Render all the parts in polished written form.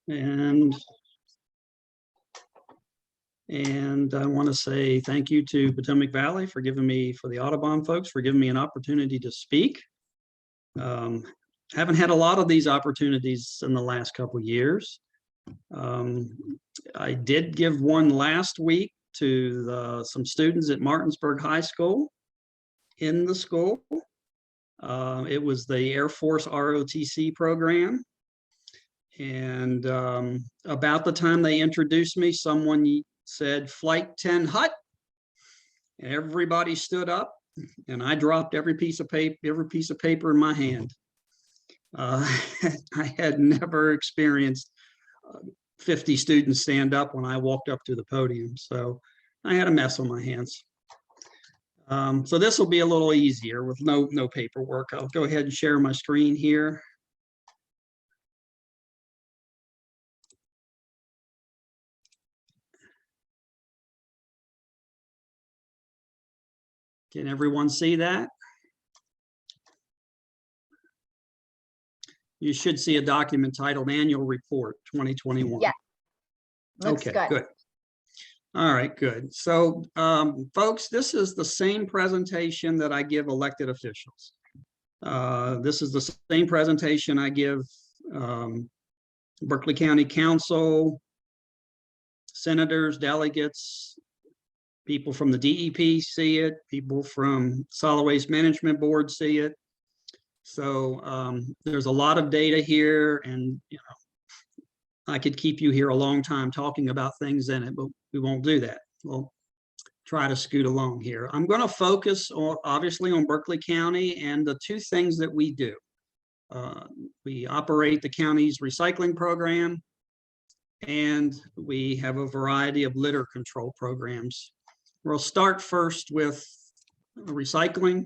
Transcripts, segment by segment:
And I want to say thank you to Potomac Valley for giving me, for the Audubon folks, for giving me an opportunity to speak. Haven't had a lot of these opportunities in the last couple of years. I did give one last week to some students at Martinsburg High School in the school. It was the Air Force ROTC program. And about the time they introduced me, someone said Flight 10 Hut. Everybody stood up and I dropped every piece of paper in my hand. I had never experienced 50 students stand up when I walked up to the podium. So I had a mess on my hands. So this will be a little easier with no paperwork. I'll go ahead and share my screen here. Can everyone see that? You should see a document titled Annual Report 2021. Yeah. Looks okay, good. All right, good. So, folks, this is the same presentation that I give elected officials. This is the same presentation I give Berkeley County Council, senators, delegates, people from the DEP see it, people from Solid Waste Management Board see it. So there's a lot of data here, and I could keep you here a long time talking about things in it, but we won't do that. We'll try to scoot along here. I'm going to focus obviously on Berkeley County and the two things that we do. We operate the county's recycling program, and we have a variety of litter control programs. We'll start first with recycling.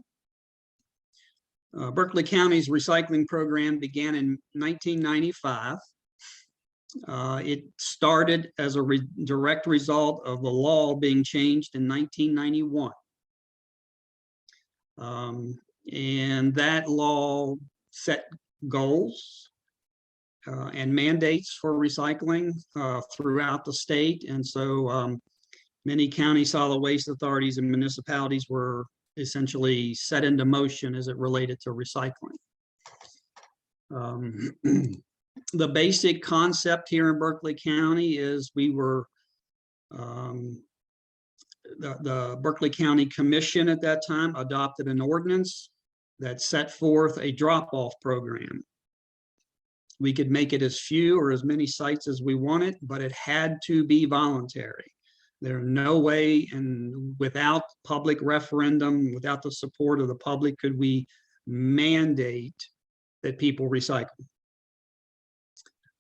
Berkeley County's recycling program began in 1995. It started as a direct result of the law being changed in 1991. And that law set goals and mandates for recycling throughout the state. And so many county solid waste authorities and municipalities were essentially set into motion as it related to recycling. The basic concept here in Berkeley County is we were, the Berkeley County Commission at that time adopted an ordinance that set forth a drop-off program. We could make it as few or as many sites as we wanted, but it had to be voluntary. There's no way, and without public referendum, without the support of the public, could we mandate that people recycle.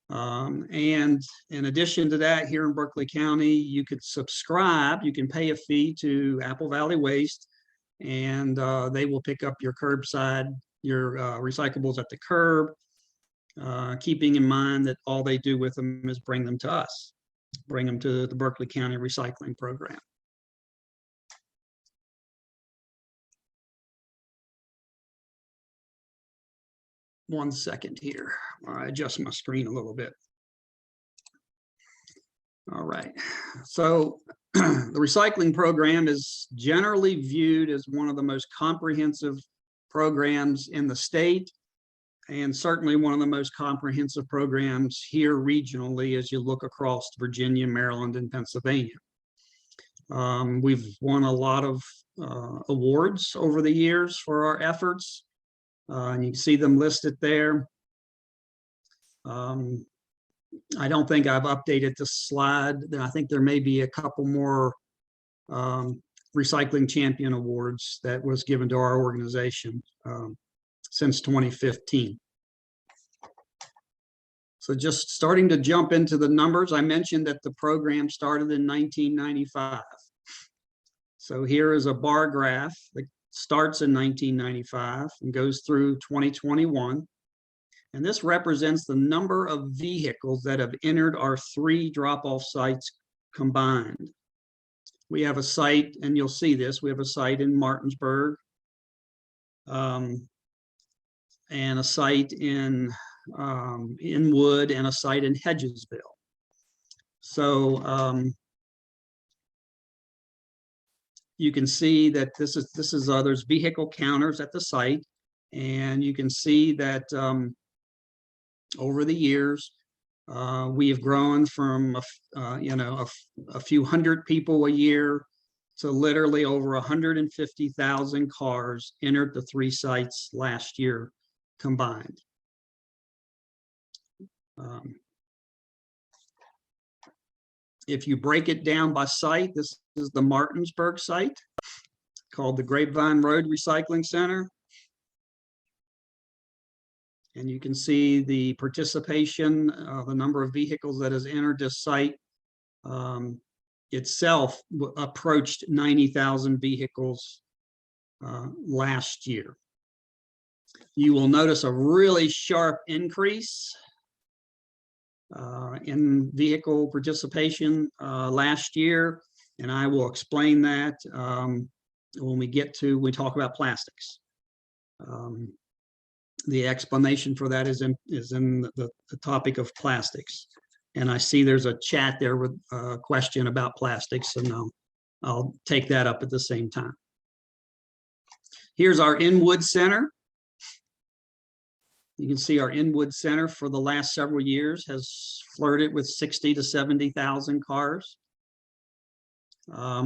And in addition to that, here in Berkeley County, you could subscribe, you can pay a fee to Apple Valley Waste, and they will pick up your curbside, your recyclables at the curb, keeping in mind that all they do with them is bring them to us. Bring them to the Berkeley County Recycling Program. One second here. I adjust my screen a little bit. All right. So the recycling program is generally viewed as one of the most comprehensive programs in the state, and certainly one of the most comprehensive programs here regionally as you look across Virginia, Maryland, and Pennsylvania. We've won a lot of awards over the years for our efforts, and you can see them listed there. I don't think I've updated this slide. I think there may be a couple more Recycling Champion Awards that was given to our organization since 2015. So just starting to jump into the numbers, I mentioned that the program started in 1995. So here is a bar graph that starts in 1995 and goes through 2021. And this represents the number of vehicles that have entered our 3 drop-off sites combined. We have a site, and you'll see this, we have a site in Martinsburg, and a site in in Wood and a site in Hedgesville. So you can see that this is there's vehicle counters at the site, and you can see that over the years we have grown from a few hundred people a year to literally over 150,000 cars entered the 3 sites last year combined. If you break it down by site, this is the Martinsburg site called the Grapevine Road Recycling Center. And you can see the participation, the number of vehicles that has entered this site itself approached 90,000 vehicles last year. You will notice a really sharp increase in vehicle participation last year, and I will explain that when we talk about plastics. The explanation for that is in the topic of plastics, and I see there's a chat there with a question about plastics, and I'll take that up at the same time. Here's our Inwood Center. You can see our Inwood Center for the last several years has flirted with 60 to 70,000 cars. I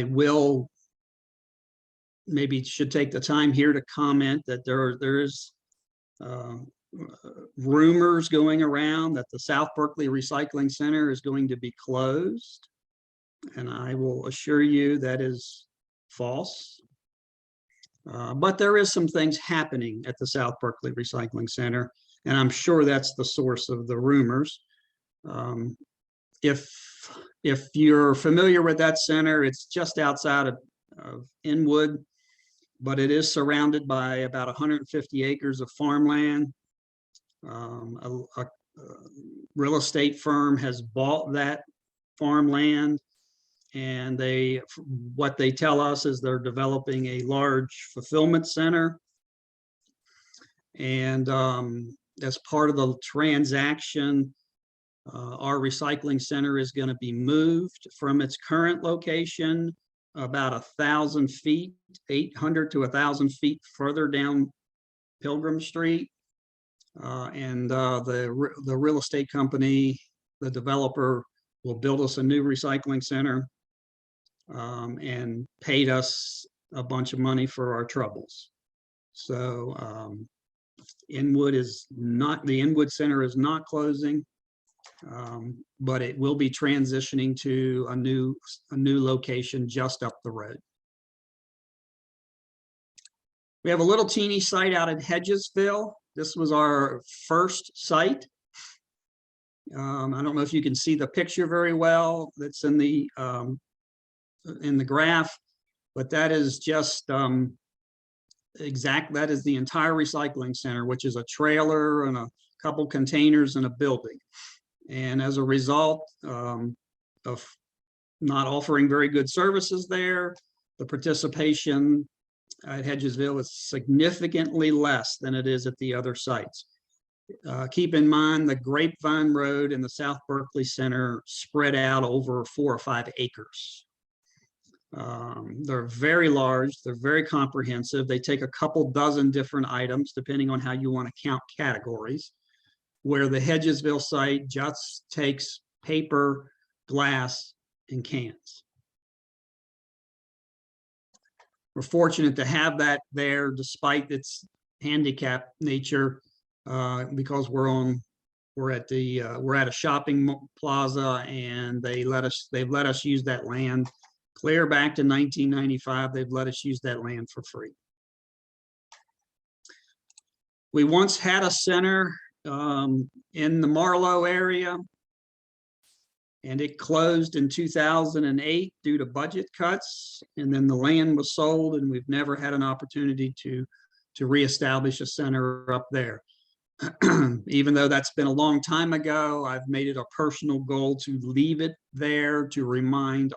will maybe should take the time here to comment that there is rumors going around that the South Berkeley Recycling Center is going to be closed, and I will assure you that is false. But there is some things happening at the South Berkeley Recycling Center, and I'm sure that's the source of the rumors. If you're familiar with that center, it's just outside of Inwood, but it is surrounded by about 150 acres of farmland. A real estate firm has bought that farmland, and what they tell us is they're developing a large fulfillment center. And as part of the transaction, our recycling center is going to be moved from its current location about 1,000 feet, 800 to 1,000 feet further down Pilgrim Street. And the real estate company, the developer, will build us a new recycling center and paid us a bunch of money for our troubles. So the Inwood Center is not closing, but it will be transitioning to a new location just up the road. We have a little teeny site out in Hedgesville. This was our first site. I don't know if you can see the picture very well that's in the graph, but that is just that is the entire recycling center, which is a trailer and a couple containers and a building. And as a result of not offering very good services there, the participation at Hedgesville is significantly less than it is at the other sites. Keep in mind the Grapevine Road and the South Berkeley Center spread out over 4 or 5 acres. They're very large, they're very comprehensive. They take a couple dozen different items depending on how you want to count categories, where the Hedgesville site just takes paper, glass, and cans. We're fortunate to have that there despite its handicap nature, because we're at a shopping plaza, and they've let us use that land clear back to 1995. They've let us use that land for free. We once had a center in the Marlow area, and it closed in 2008 due to budget cuts, and then the land was sold, and we've never had an opportunity to reestablish a center up there. Even though that's been a long time ago, I've made it a personal goal to leave it there to remind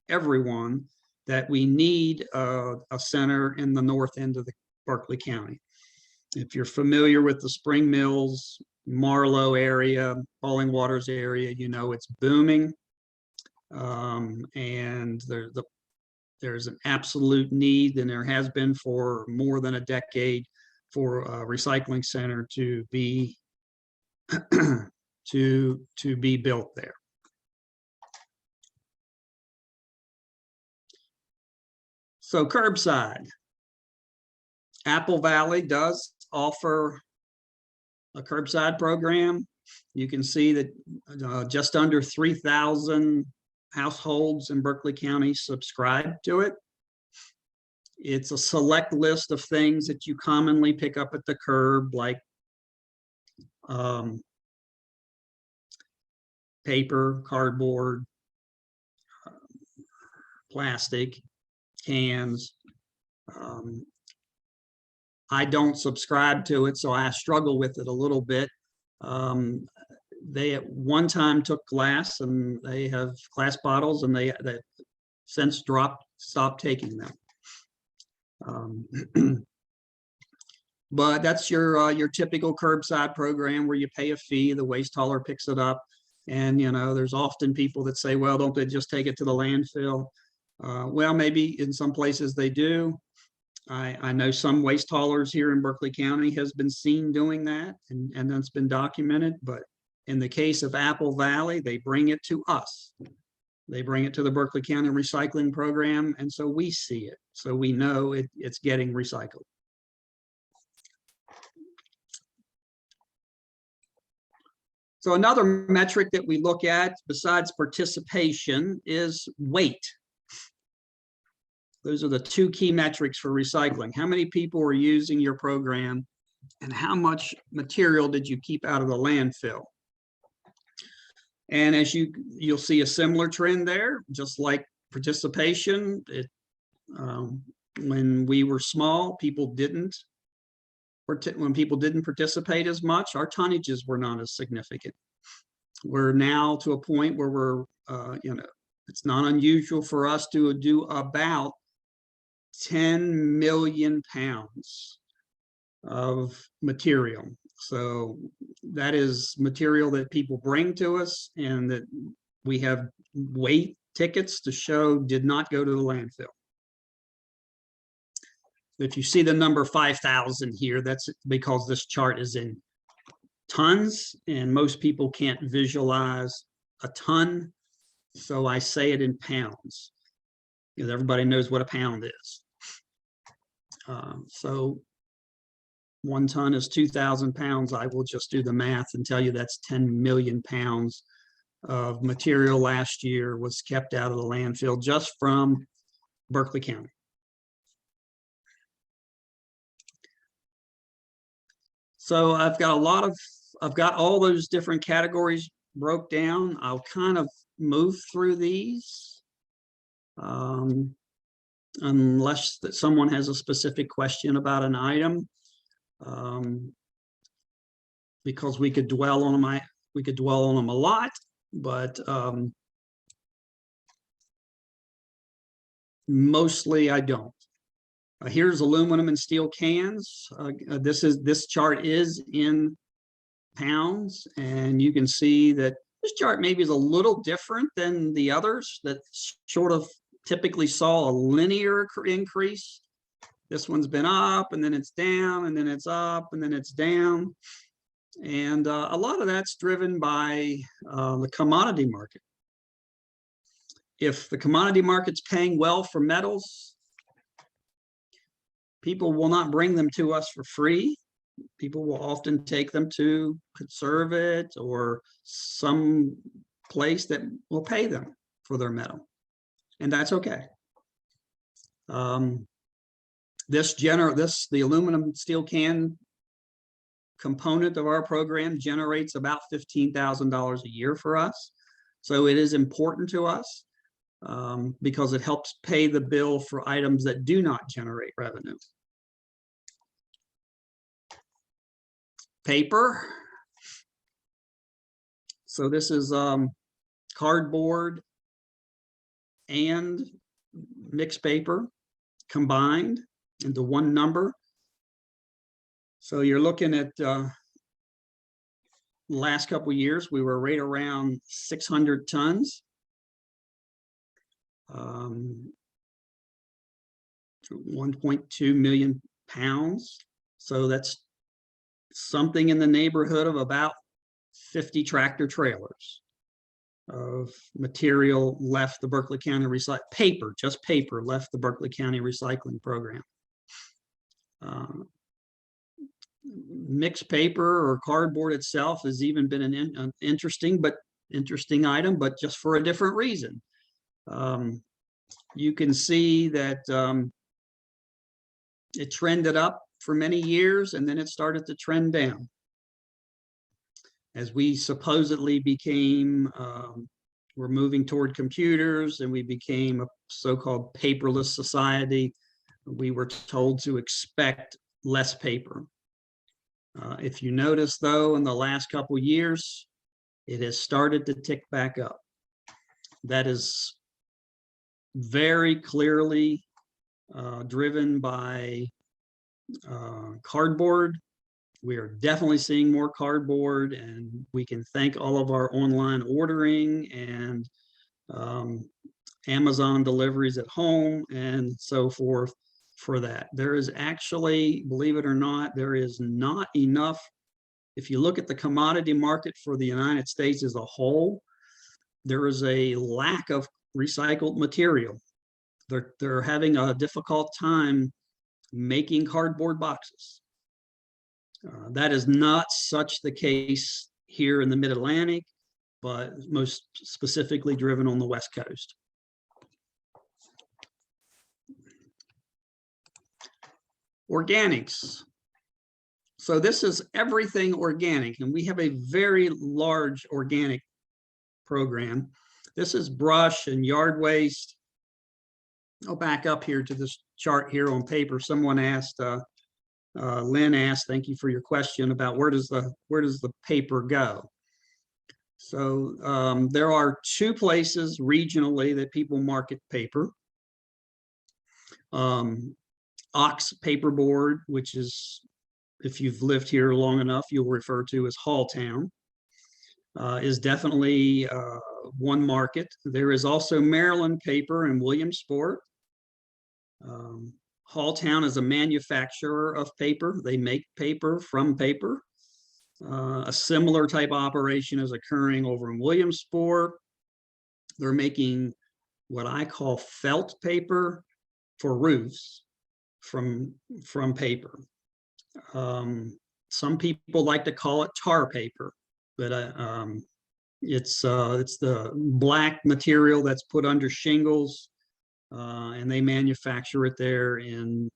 everyone that we need a center in the north end of the Berkeley County. If you're familiar with the Spring Mills, Marlow area, Falling Waters area, you know it's booming. And there's an absolute need, and there has been for more than a decade, for a recycling center to be to be built there. So curbside. Apple Valley does offer a curbside program. You can see that just under 3,000 households in Berkeley County subscribe to it. It's a select list of things that you commonly pick up at the curb, like paper, cardboard, plastic, cans. I don't subscribe to it, so I struggle with it a little bit. They at one time took glass, and they have glass bottles, and they since stopped taking them. But that's your typical curbside program where you pay a fee, the waste hauler picks it up, and there's often people that say, well, don't they just take it to the landfill? Well, maybe in some places they do. I know some waste haulers here in Berkeley County has been seen doing that, and that's been documented. But in the case of Apple Valley, they bring it to us. They bring it to the Berkeley County Recycling Program, and so we see it. So we know it's getting recycled. So another metric that we look at besides participation is weight. Those are the two key metrics for recycling. How many people are using your program, and how much material did you keep out of the landfill? And as you'll see a similar trend there, just like participation. When we were small, when people didn't participate as much, our tonnages were not as significant. We're now to a point where we're, it's not unusual for us to do about 10 million pounds of material. So that is material that people bring to us, and that we have weight tickets to show did not go to the landfill. If you see the number 5,000 here, that's because this chart is in tons, and most people can't visualize a ton. So I say it in pounds, because everybody knows what a pound is. So 1 ton is 2,000 pounds. I will just do the math and tell you that's 10 million pounds of material last year was kept out of the landfill just from Berkeley County. So I've got all those different categories broke down. I'll kind of move through these unless that someone has a specific question about an item, because we could dwell on them a lot, but mostly I don't. Here's aluminum and steel cans. This chart is in pounds, and you can see that this chart maybe is a little different than the others that sort of typically saw a linear increase. This one's been up, and then it's down, and then it's up, and then it's down. And a lot of that's driven by the commodity market. If the commodity market's paying well for metals, people will not bring them to us for free. People will often take them to conserve it or some place that will pay them for their metal, and that's okay. The aluminum steel can component of our program generates about $15,000 a year for us. So it is important to us because it helps pay the bill for items that do not generate revenue. Paper. So this is cardboard and mixed paper combined into one number. So you're looking at last couple of years, we were right around 600 tons. 1.2 million pounds. So that's something in the neighborhood of about 50 tractor trailers of material left the Berkeley County paper, just paper left the Berkeley County recycling program. Mixed paper or cardboard itself has even been an interesting item, but just for a different reason. You can see that it trended up for many years and then it started to trend down. As we supposedly became, we're moving toward computers and we became a so-called paperless society, we were told to expect less paper. If you notice though, in the last couple of years, it has started to tick back up. That is very clearly driven by cardboard. We are definitely seeing more cardboard, and we can thank all of our online ordering and Amazon deliveries at home and so forth for that. There is actually, believe it or not, there is not enough. If you look at the commodity market for the United States as a whole, there is a lack of recycled material. They're having a difficult time making cardboard boxes. That is not such the case here in the Mid-Atlantic, but most specifically driven on the West Coast. Organics. So this is everything organic, and we have a very large organic program. This is brush and yard waste. I'll back up here to this chart here on paper. Someone asked, Lynn asked, thank you for your question about where does the paper go? So there are two places regionally that people market paper. Ox paperboard, which is, if you've lived here long enough, you'll refer to as Halltown, is definitely one market. There is also Maryland paper in Williamsport. Halltown is a manufacturer of paper. They make paper from paper. A similar type operation is occurring over in Williamsport. They're making what I call felt paper for roofs from paper. Some people like to call it tar paper, but it's the black material that's put under shingles, and they manufacture it there in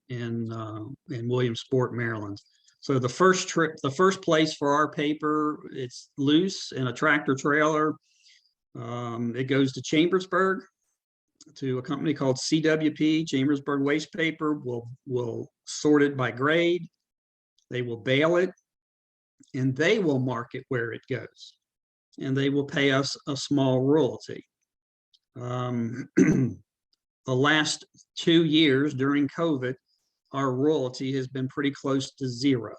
Williamsport, Maryland. So the first place for our paper, it's loose in a tractor trailer. It goes to Chambersburg, to a company called CWP, Chambersburg Waste Paper, will sort it by grade. They will bale it, and they will mark it where it goes, and they will pay us a small royalty. The last 2 years during COVID, our royalty has been pretty close to zero.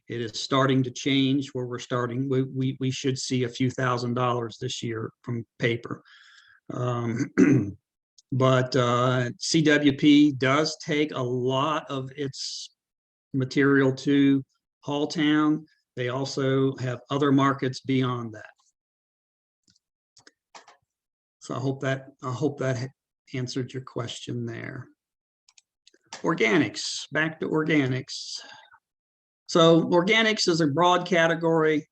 It is starting to change where we're starting. We should see a few $1,000s this year from paper. But CWP does take a lot of its material to Halltown. They also have other markets beyond that. So I hope that answered your question there. Organics, back to organics. So organics is a broad category.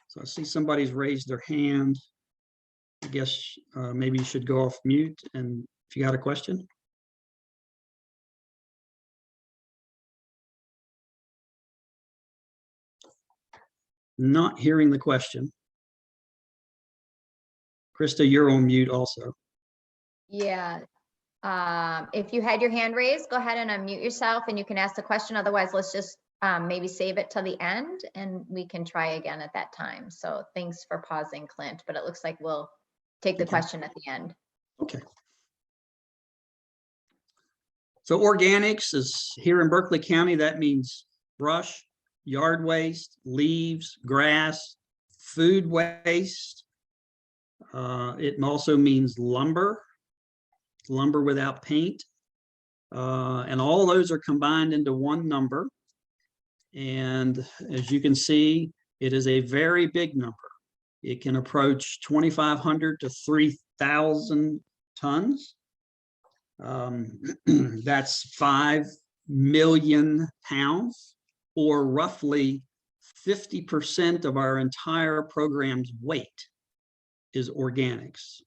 So I see somebody's raised their hand. I guess maybe you should go off mute and if you got a question. Not hearing the question. Krista, you're on mute also. Yeah. If you had your hand raised, go ahead and unmute yourself and you can ask the question. Otherwise, let's just maybe save it till the end and we can try again at that time. So thanks for pausing, Clint, but it looks like we'll take the question at the end. Okay. So organics is here in Berkeley County. That means brush, yard waste, leaves, grass, food waste. It also means lumber without paint. And all those are combined into one number. And as you can see, it is a very big number. It can approach 2,500 to 3,000 tons. That's 5 million pounds, or roughly 50% of our entire program's weight is organics.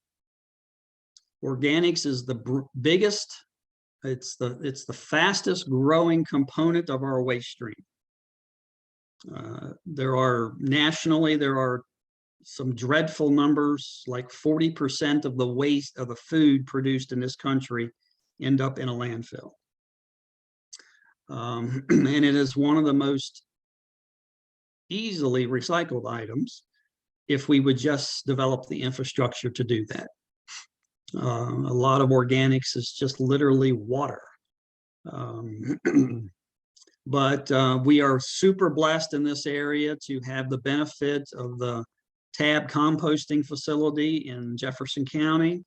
Organics is the biggest, it's the fastest growing component of our waste stream. There are some dreadful numbers, like 40% of the waste of the food produced in this country end up in a landfill. And it is one of the most easily recycled items if we would just develop the infrastructure to do that. A lot of organics is just literally water. But we are super blessed in this area to have the benefit of the TAB composting facility in Jefferson County.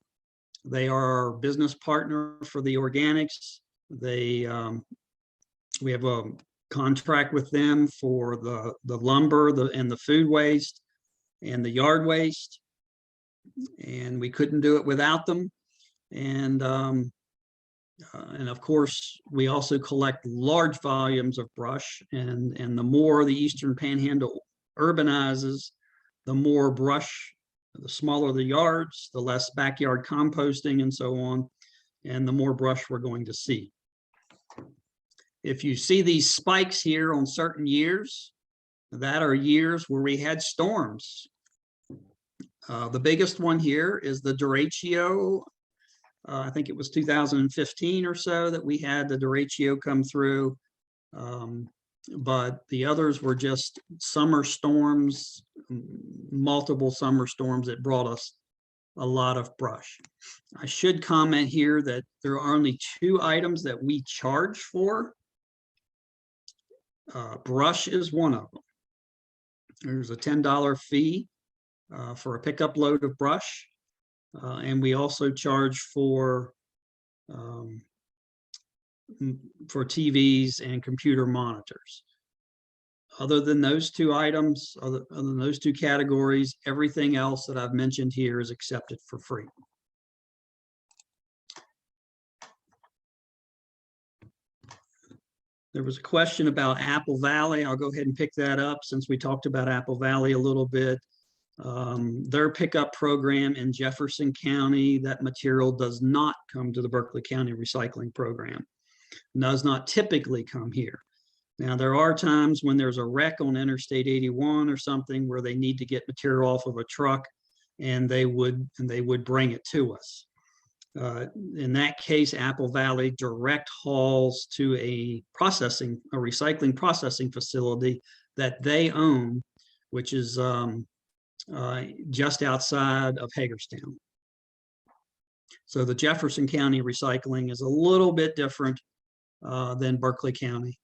They are our business partner for the organics. We have a contract with them for the lumber and the food waste and the yard waste, and we couldn't do it without them. And of course, we also collect large volumes of brush, and the more the Eastern Panhandle urbanizes, the more brush, the smaller the yards, the less backyard composting and so on, and the more brush we're going to see. If you see these spikes here on certain years, that are years where we had storms. The biggest one here is the derecho. I think it was 2015 or so that we had the derecho come through. But the others were just summer storms, multiple summer storms that brought us a lot of brush. I should comment here that there are only 2 items that we charge for. Brush is one of them. There's a $10 fee for a pickup load of brush. And we also charge for TVs and computer monitors. Other than those 2 items, other than those 2 categories, everything else that I've mentioned here is accepted for free. There was a question about Apple Valley. I'll go ahead and pick that up since we talked about Apple Valley a little bit. Their pickup program in Jefferson County, that material does not come to the Berkeley County recycling program. Does not typically come here. Now, there are times when there's a wreck on Interstate 81 or something where they need to get material off of a truck, and they would bring it to us. In that case, Apple Valley direct hauls to a recycling processing facility that they own, which is just outside of Hagerstown. So the Jefferson County recycling is a little bit different than Berkeley County.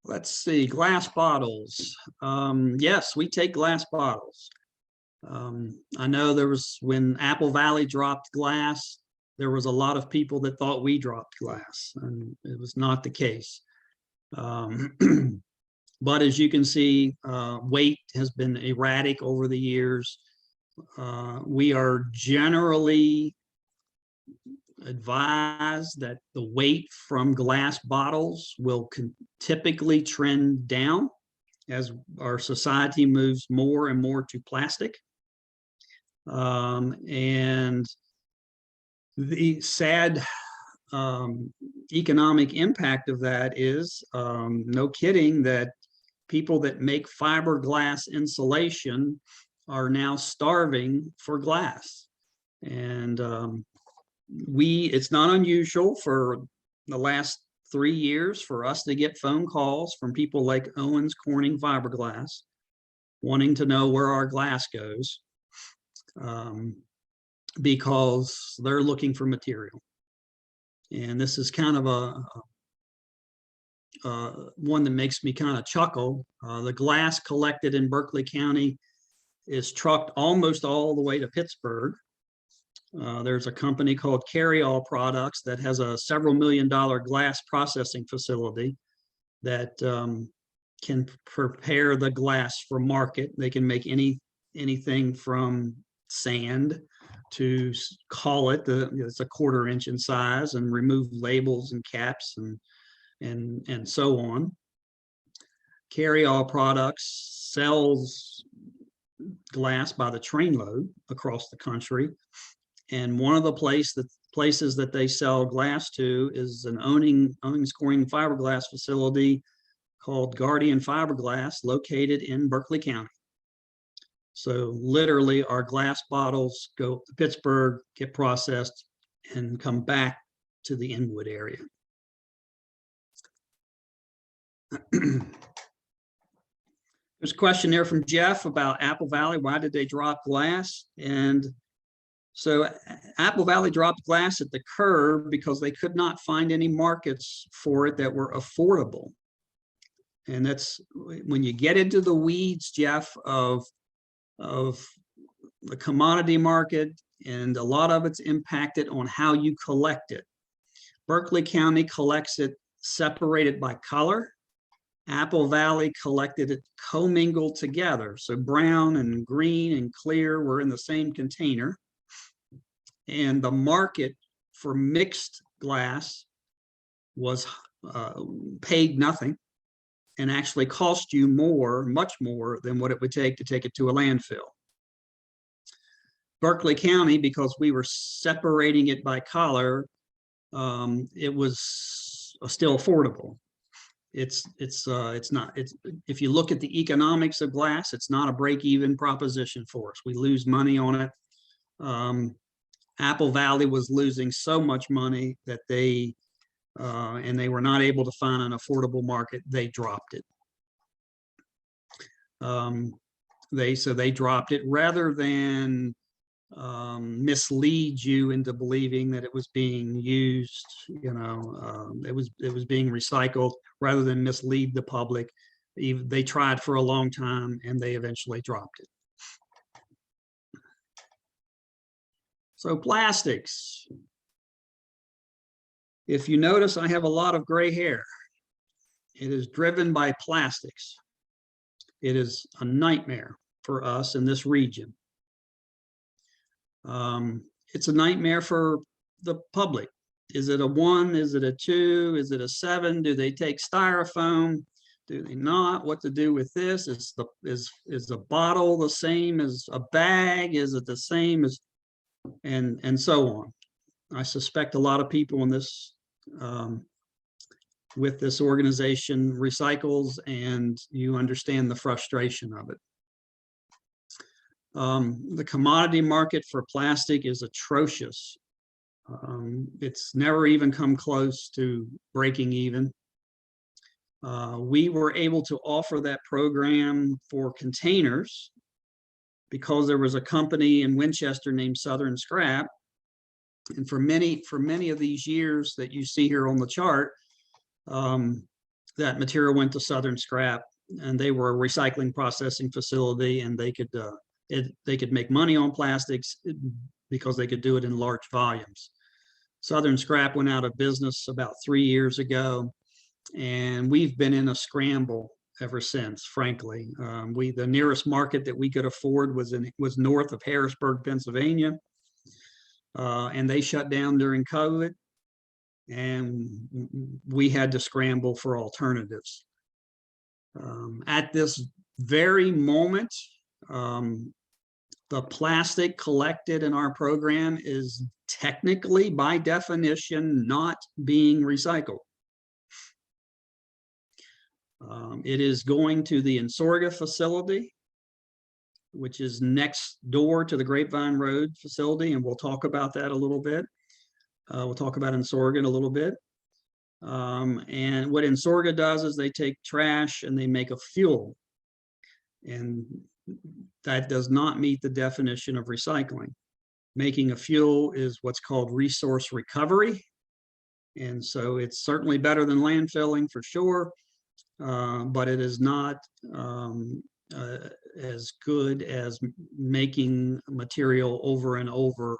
Let's see, glass bottles. Yes, we take glass bottles. I know when Apple Valley dropped glass, there was a lot of people that thought we dropped glass, and it was not the case. But as you can see, weight has been erratic over the years. We are generally advised that the weight from glass bottles will typically trend down as our society moves more and more to plastic. And the sad economic impact of that is, no kidding, that people that make fiberglass insulation are now starving for glass. And it's not unusual for the last 3 years for us to get phone calls from people like Owens Corning Fiberglass wanting to know where our glass goes, because they're looking for material. And this is kind of one that makes me kind of chuckle. The glass collected in Berkeley County is trucked almost all the way to Pittsburgh. There's a company called Carryall Products that has a several $1-million glass processing facility that can prepare the glass for market. They can make anything from sand to call it, it's a 1/4 inch in size, and remove labels and caps and so on. Carryall Products sells glass by the trainload across the country. And one of the places that they sell glass to is an owning scoring fiberglass facility called Guardian Fiberglass, located in Berkeley County. So literally our glass bottles go to Pittsburgh, get processed, and come back to the Inwood area. There's a question there from Jeff about Apple Valley. Why did they drop glass? And so Apple Valley dropped glass at the curb because they could not find any markets for it that were affordable. And that's when you get into the weeds, Jeff, of the commodity market, and a lot of it's impacted on how you collect it. Berkeley County collects it separated by color. Apple Valley collected it commingled together. So brown and green and clear were in the same container. And the market for mixed glass was paid nothing, and actually cost you more, much more than what it would take to take it to a landfill. Berkeley County, because we were separating it by color, it was still affordable. It's not, if you look at the economics of glass, it's not a break-even proposition for us. We lose money on it. Apple Valley was losing so much money that they were not able to find an affordable market. They dropped it. They dropped it rather than mislead you into believing that it was being used. It was being recycled, rather than mislead the public. They tried for a long time and they eventually dropped it. So plastics. If you notice, I have a lot of gray hair. It is driven by plastics. It is a nightmare for us in this region. It's a nightmare for the public. Is it a 1? Is it a 2? Is it a 7? Do they take styrofoam? Do they not? What to do with this? Is the bottle the same as a bag? Is it the same as, and so on. I suspect a lot of people in this with this organization recycles, and you understand the frustration of it. The commodity market for plastic is atrocious. It's never even come close to breaking even. We were able to offer that program for containers because there was a company in Winchester named Southern Scrap. And for many of these years that you see here on the chart, that material went to Southern Scrap, and they were a recycling processing facility, and they could make money on plastics because they could do it in large volumes. Southern Scrap went out of business about 3 years ago, and we've been in a scramble ever since, frankly. The nearest market that we could afford was north of Harrisburg, Pennsylvania. And they shut down during COVID, and we had to scramble for alternatives. At this very moment, the plastic collected in our program is technically, by definition, not being recycled. It is going to the Insorga facility, which is next door to the Grapevine Road facility, and we'll talk about that a little bit. We'll talk about Insorga in a little bit. And what Insorga does is they take trash and they make a fuel. And that does not meet the definition of recycling. Making a fuel is what's called resource recovery. And so it's certainly better than landfilling for sure, but it is not as good as making material over and over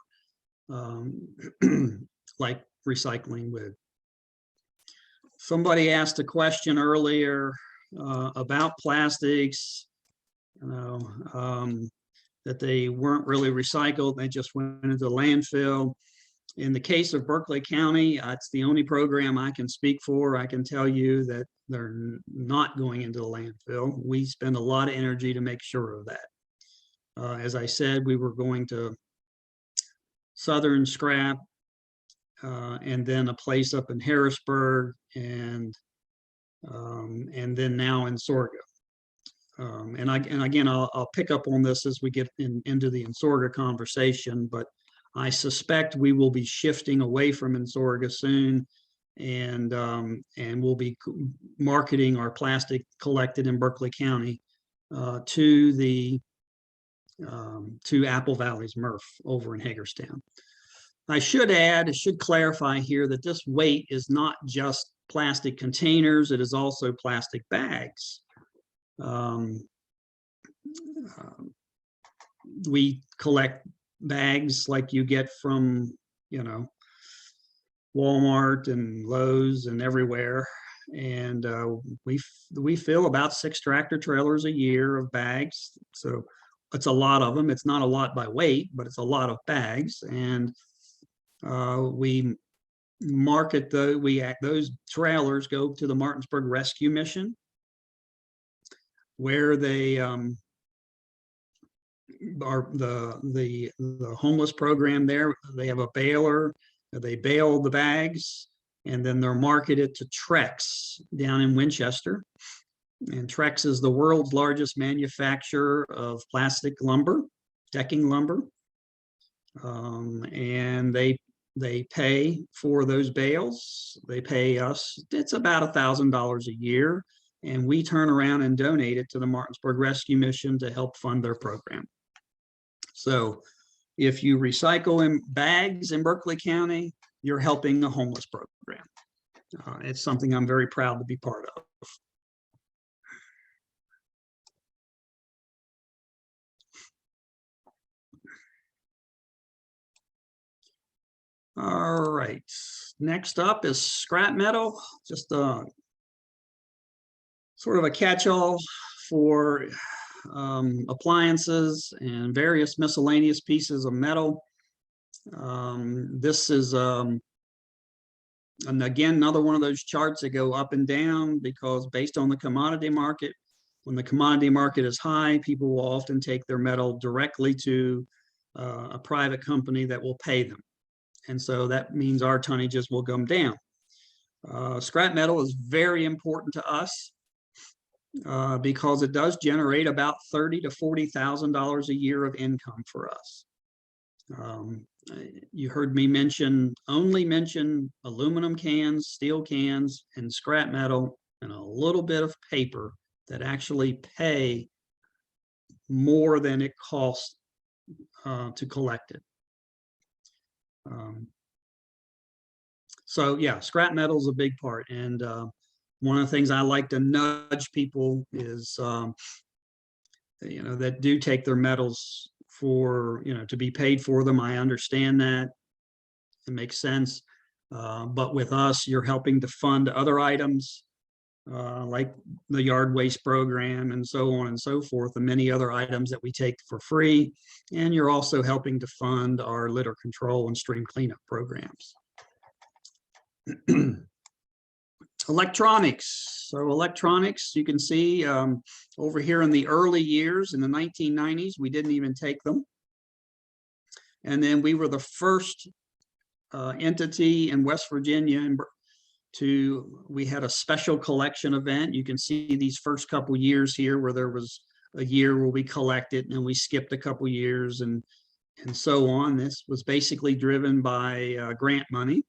like recycling would. Somebody asked a question earlier about plastics, that they weren't really recycled, they just went into the landfill. In the case of Berkeley County, it's the only program I can speak for. I can tell you that they're not going into the landfill. We spend a lot of energy to make sure of that. As I said, we were going to Southern Scrap, and then a place up in Harrisburg, and then now Insorga. And again, I'll pick up on this as we get into the Insorga conversation, but I suspect we will be shifting away from Insorga soon, and we'll be marketing our plastic collected in Berkeley County to Apple Valley's MRF over in Hagerstown. I should clarify here that this weight is not just plastic containers, it is also plastic bags. We collect bags like you get from, Walmart and Lowe's and everywhere. And we fill about 6 tractor trailers a year of bags. So it's a lot of them. It's not a lot by weight, but it's a lot of bags. And we market those trailers go to the Martinsburg Rescue Mission, where they are the homeless program there. They have a baler, they bale the bags, and then they're marketed to Trex down in Winchester. And Trex is the world's largest manufacturer of plastic lumber, decking lumber. And they pay for those bales. They pay us, it's about $1,000 a year. And we turn around and donate it to the Martinsburg Rescue Mission to help fund their program. So if you recycle in bags in Berkeley County, you're helping the homeless program. It's something I'm very proud to be part of. All right, next up is scrap metal, just a sort of a catch-all for appliances and various miscellaneous pieces of metal. This is, and again, another one of those charts that go up and down because based on the commodity market, when the commodity market is high, people will often take their metal directly to a private company that will pay them. And so that means our tonnages will come down. Scrap metal is very important to us because it does generate about $30,000 to $40,000 a year of income for us. You heard me only mention aluminum cans, steel cans, and scrap metal, and a little bit of paper that actually pay more than it costs to collect it. So yeah, scrap metal is a big part. And one of the things I like to nudge people is, that do take their metals for, to be paid for them. I understand that. It makes sense. But with us, you're helping to fund other items like the yard waste program and so on and so forth, and many other items that we take for free. And you're also helping to fund our litter control and stream cleanup programs. Electronics. So electronics, you can see over here in the early years in the 1990s, we didn't even take them. And then we were the first entity in West Virginia we had a special collection event. You can see these first couple years here where there was a year where we collected and we skipped a couple years and so on. This was basically driven by grant money.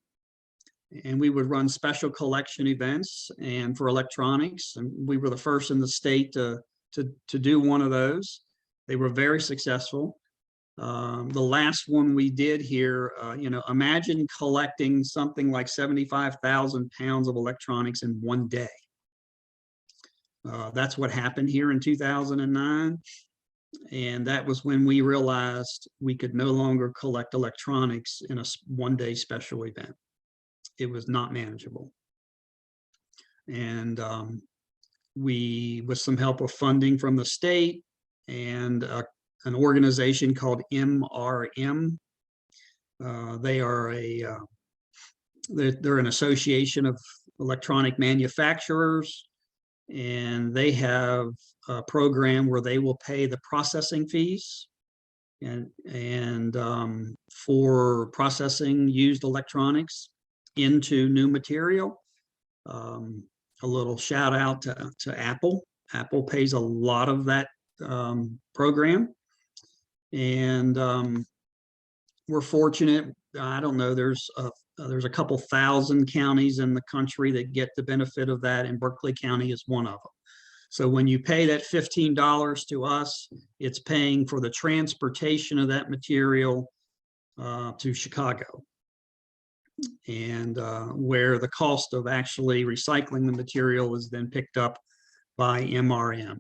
And we would run special collection events and for electronics. And we were the first in the state to do one of those. They were very successful. The last one we did here, imagine collecting something like 75,000 pounds of electronics in one day. That's what happened here in 2009. And that was when we realized we could no longer collect electronics in a one-day special event. It was not manageable. And we, with some help of funding from the state and an organization called MRM, they are they're an association of electronic manufacturers, and they have a program where they will pay the processing fees and for processing used electronics into new material. A little shout out to Apple. Apple pays a lot of that program, and we're fortunate. I don't know, there's a couple thousand counties in the country that get the benefit of that, and Berkeley County is one of them. So when you pay that $15 to us, it's paying for the transportation of that material to Chicago, and where the cost of actually recycling the material is then picked up by MRM.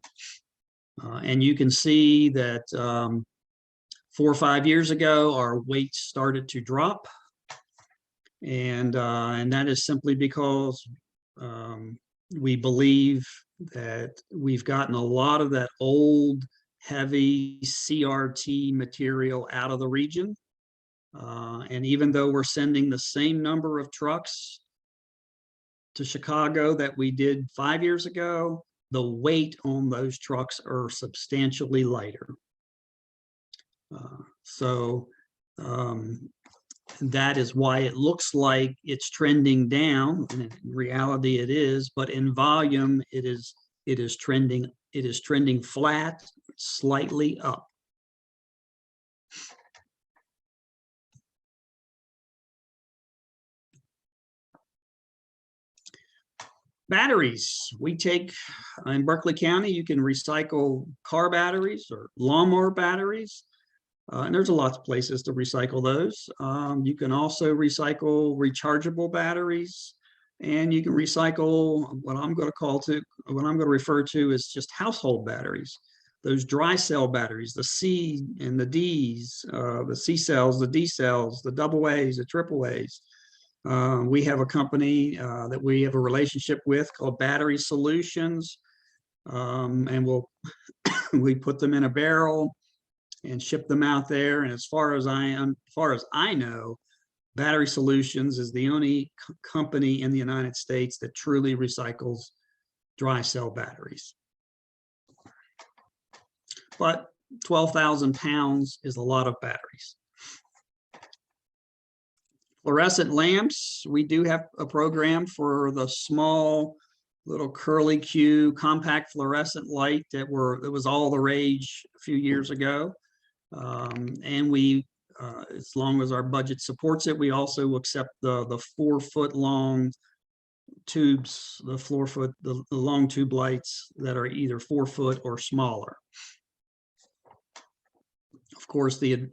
And you can see that 4 or 5 years ago, our weight started to drop. And that is simply because we believe that we've gotten a lot of that old, heavy CRT material out of the region. And even though we're sending the same number of trucks to Chicago that we did 5 years ago, the weight on those trucks are substantially lighter. So that is why it looks like it's trending down, and in reality it is, but in volume it is trending flat, slightly up. Batteries, we take in Berkeley County, you can recycle car batteries or lawnmower batteries. And there's a lot of places to recycle those. You can also recycle rechargeable batteries, and you can recycle what I'm going to refer to as just household batteries. Those dry cell batteries, the C and the Ds, the C cells, the D cells, the double A's, the triple A's. We have a company that we have a relationship with called Battery Solutions, and we put them in a barrel and ship them out there. And as far as I know, Battery Solutions is the only company in the United States that truly recycles dry cell batteries. But 12,000 pounds is a lot of batteries. Fluorescent lamps, we do have a program for the small little curly Q compact fluorescent light that was all the rage a few years ago. And we, as long as our budget supports it, we also accept the 4 foot long tubes, the long tube lights that are either 4 foot or smaller. Of course, the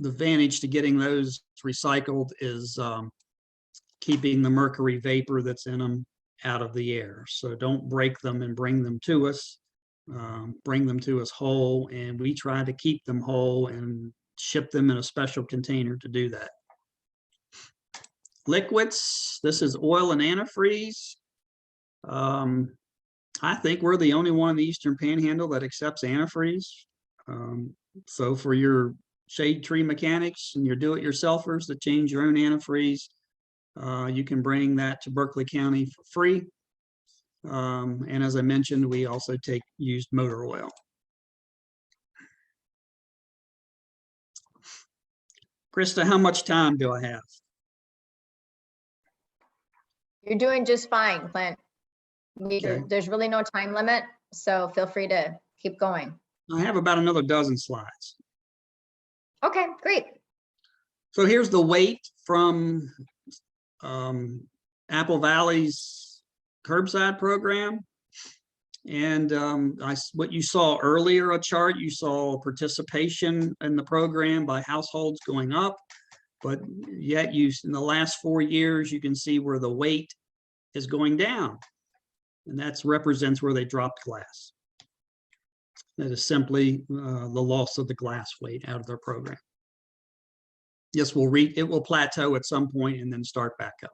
advantage to getting those recycled is keeping the mercury vapor that's in them out of the air. So don't break them and bring them to us. Bring them to us whole, and we try to keep them whole and ship them in a special container to do that. Liquids, this is oil and antifreeze. I think we're the only one in the Eastern Panhandle that accepts antifreeze. So for your shade tree mechanics and your do-it-yourselfers that change your own antifreeze, you can bring that to Berkeley County for free. And as I mentioned, we also take used motor oil. Krista, how much time do I have? You're doing just fine, Clint. Okay. There's really no time limit, so feel free to keep going. I have about another dozen slides. Okay, great. So here's the weight from Apple Valley's Curbside program. And what you saw earlier, a chart, you saw participation in the program by households going up, but yet in the last 4 years, you can see where the weight is going down. And that represents where they dropped glass. That is simply the loss of the glass weight out of their program. Yes, it will plateau at some point and then start back up.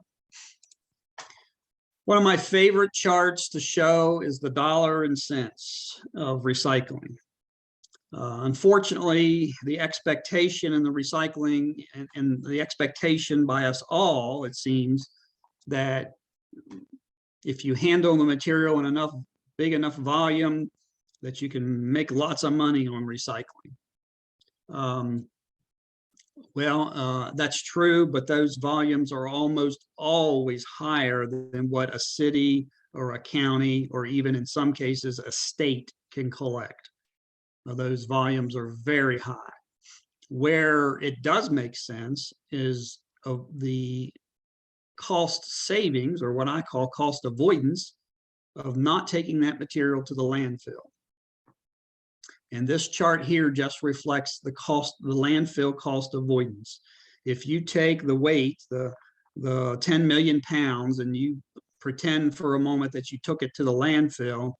One of my favorite charts to show is the dollar and cents of recycling. Unfortunately, the expectation in the recycling and the expectation by us all, it seems, that if you handle the material in big enough volume, that you can make lots of money on recycling. That's true, but those volumes are almost always higher than what a city or a county, or even in some cases, a state can collect. Those volumes are very high. Where it does make sense is of the cost savings, or what I call cost avoidance, of not taking that material to the landfill. And this chart here just reflects the landfill cost avoidance. If you take the weight, the 10 million pounds, and you pretend for a moment that you took it to the landfill,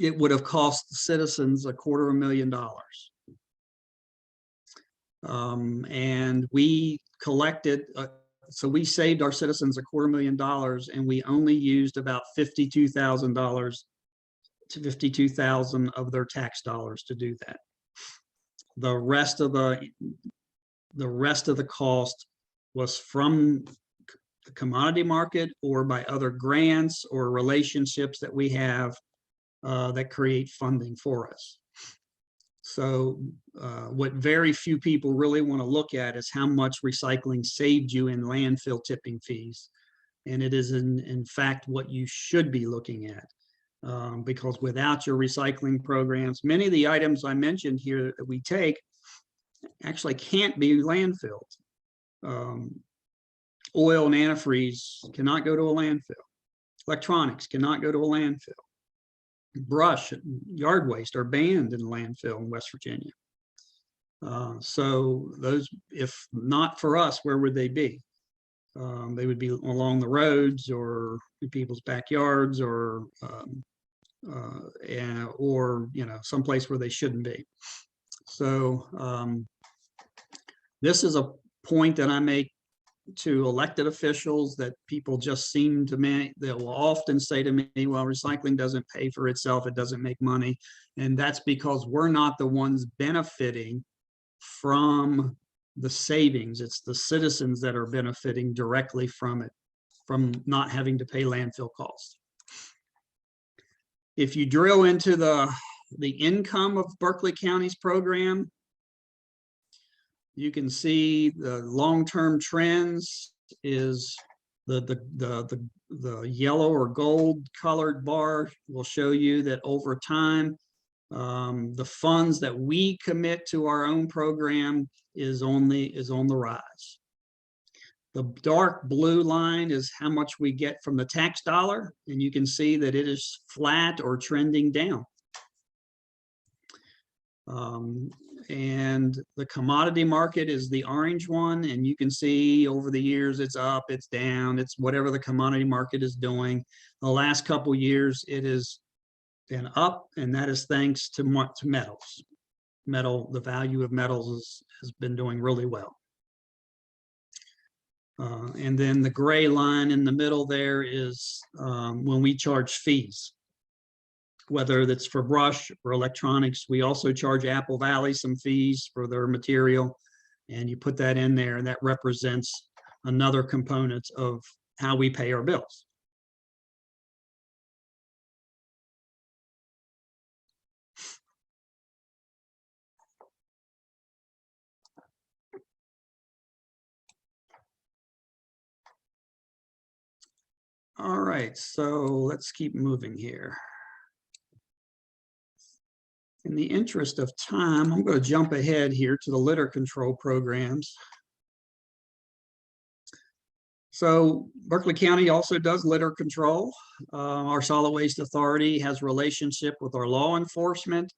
it would have cost the citizens $250,000. And we collected, so we saved our citizens $250,000, and we only used about $52,000 to $52,000 of their tax dollars to do that. The rest of the cost was from the commodity market or by other grants or relationships that we have that create funding for us. So what very few people really want to look at is how much recycling saved you in landfill tipping fees. And it is in fact what you should be looking at. Because without your recycling programs, many of the items I mentioned here that we take actually can't be landfilled. Oil and antifreeze cannot go to a landfill. Electronics cannot go to a landfill. Brush, yard waste are banned in a landfill in West Virginia. So those, if not for us, where would they be? They would be along the roads or in people's backyards, or someplace where they shouldn't be. So this is a point that I make to elected officials that people just seem to me, they will often say to me, well, recycling doesn't pay for itself, it doesn't make money. And that's because we're not the ones benefiting from the savings. It's the citizens that are benefiting directly from it, from not having to pay landfill costs. If you drill into the income of Berkeley County's program, you can see the long-term trends is the yellow or gold colored bar will show you that over time, the funds that we commit to our own program is on the rise. The dark blue line is how much we get from the tax dollar, and you can see that it is flat or trending down. And the commodity market is the orange one, and you can see over the years it's up, it's down, it's whatever the commodity market is doing. The last couple of years it has been up, and that is thanks to metals. The value of metals has been doing really well. And then the gray line in the middle there is when we charge fees, whether that's for brush or electronics. We also charge Apple Valley some fees for their material, and you put that in there, and that represents another component of how we pay our bills. All right, so let's keep moving here. In the interest of time, I'm going to jump ahead here to the litter control programs. So Berkeley County also does litter control. Our solid waste authority has relationship with our law enforcement,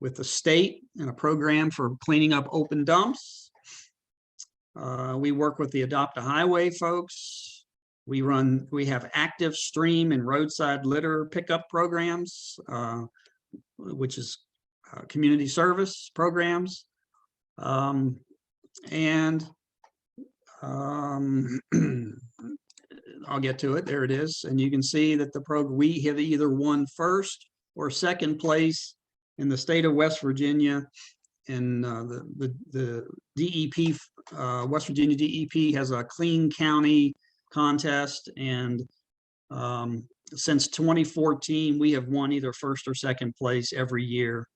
with the state, and a program for cleaning up open dumps. We work with the Adopt a Highway folks. We have active stream and roadside litter pickup programs, which is community service programs. I'll get to it. There it is. And you can see that we have either won first or second place in the state of West Virginia. And the DEP, West Virginia DEP has a clean county contest. And since 2014, we have won either first or second place every year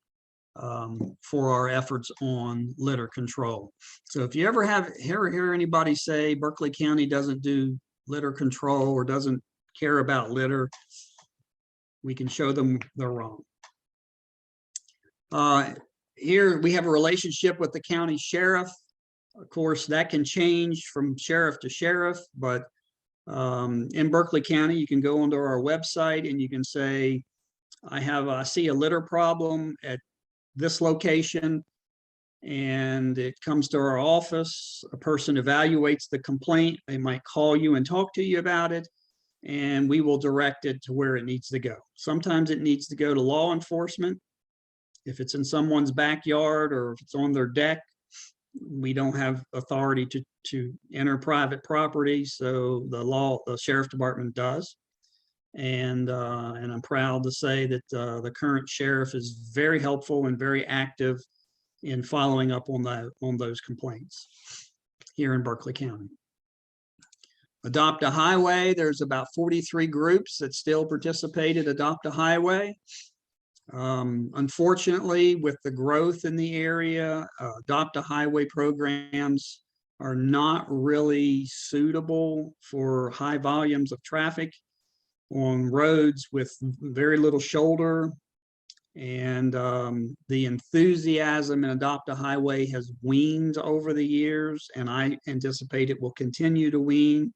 for our efforts on litter control. So if you ever hear anybody say Berkeley County doesn't do litter control or doesn't care about litter, we can show them they're wrong. Here we have a relationship with the county sheriff. Of course, that can change from sheriff to sheriff, but in Berkeley County, you can go onto our website and you can say, I see a litter problem at this location, and it comes to our office. A person evaluates the complaint. They might call you and talk to you about it, and we will direct it to where it needs to go. Sometimes it needs to go to law enforcement. If it's in someone's backyard or if it's on their deck, we don't have authority to enter private property, so the sheriff department does. And I'm proud to say that the current sheriff is very helpful and very active in following up on those complaints here in Berkeley County. Adopt a Highway, there's about 43 groups that still participate at Adopt a Highway. Unfortunately, with the growth in the area, Adopt a Highway programs are not really suitable for high volumes of traffic on roads with very little shoulder. And the enthusiasm in Adopt a Highway has weaned over the years, and I anticipate it will continue to wean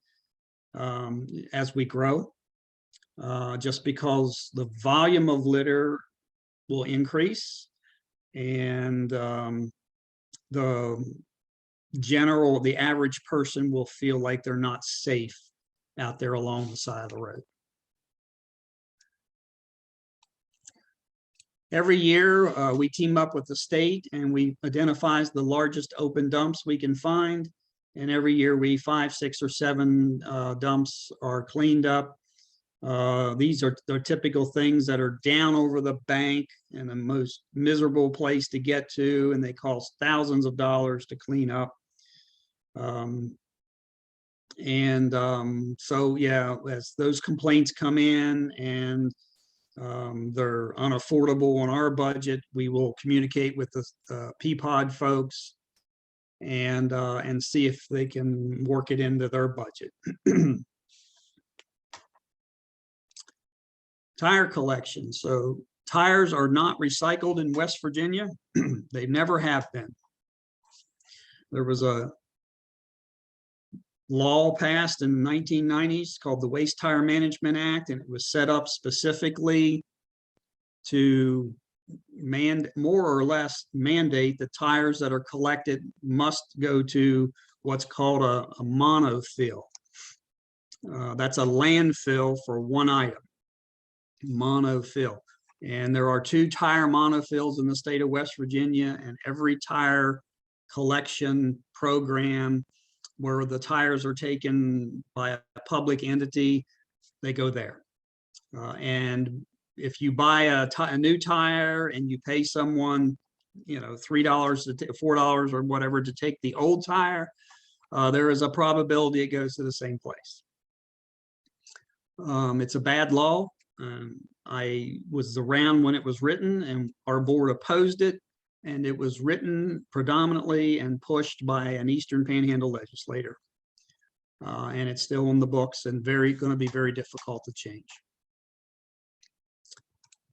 as we grow, just because the volume of litter will increase, and the average person will feel like they're not safe out there along the side of the road. Every year, we team up with the state and we identify the largest open dumps we can find. And every year 5, 6, or 7 dumps are cleaned up. These are the typical things that are down over the bank and the most miserable place to get to, and they cost thousands of dollars to clean up. So yeah, as those complaints come in and they're unaffordable on our budget, we will communicate with the PPOD folks and see if they can work it into their budget. Tire collection. So tires are not recycled in West Virginia. They never have been. There was a law passed in the 1990s called the Waste Tire Management Act, and it was set up specifically to more or less mandate the tires that are collected must go to what's called a monofill. That's a landfill for one item, monofill. And there are 2 tire monofills in the state of West Virginia, and every tire collection program where the tires are taken by a public entity, they go there. And if you buy a new tire and you pay someone, $3 to $4 or whatever to take the old tire, there is a probability it goes to the same place. It's a bad law. I was around when it was written, and our board opposed it. And it was written predominantly and pushed by an Eastern Panhandle legislator. And it's still in the books and going to be very difficult to change.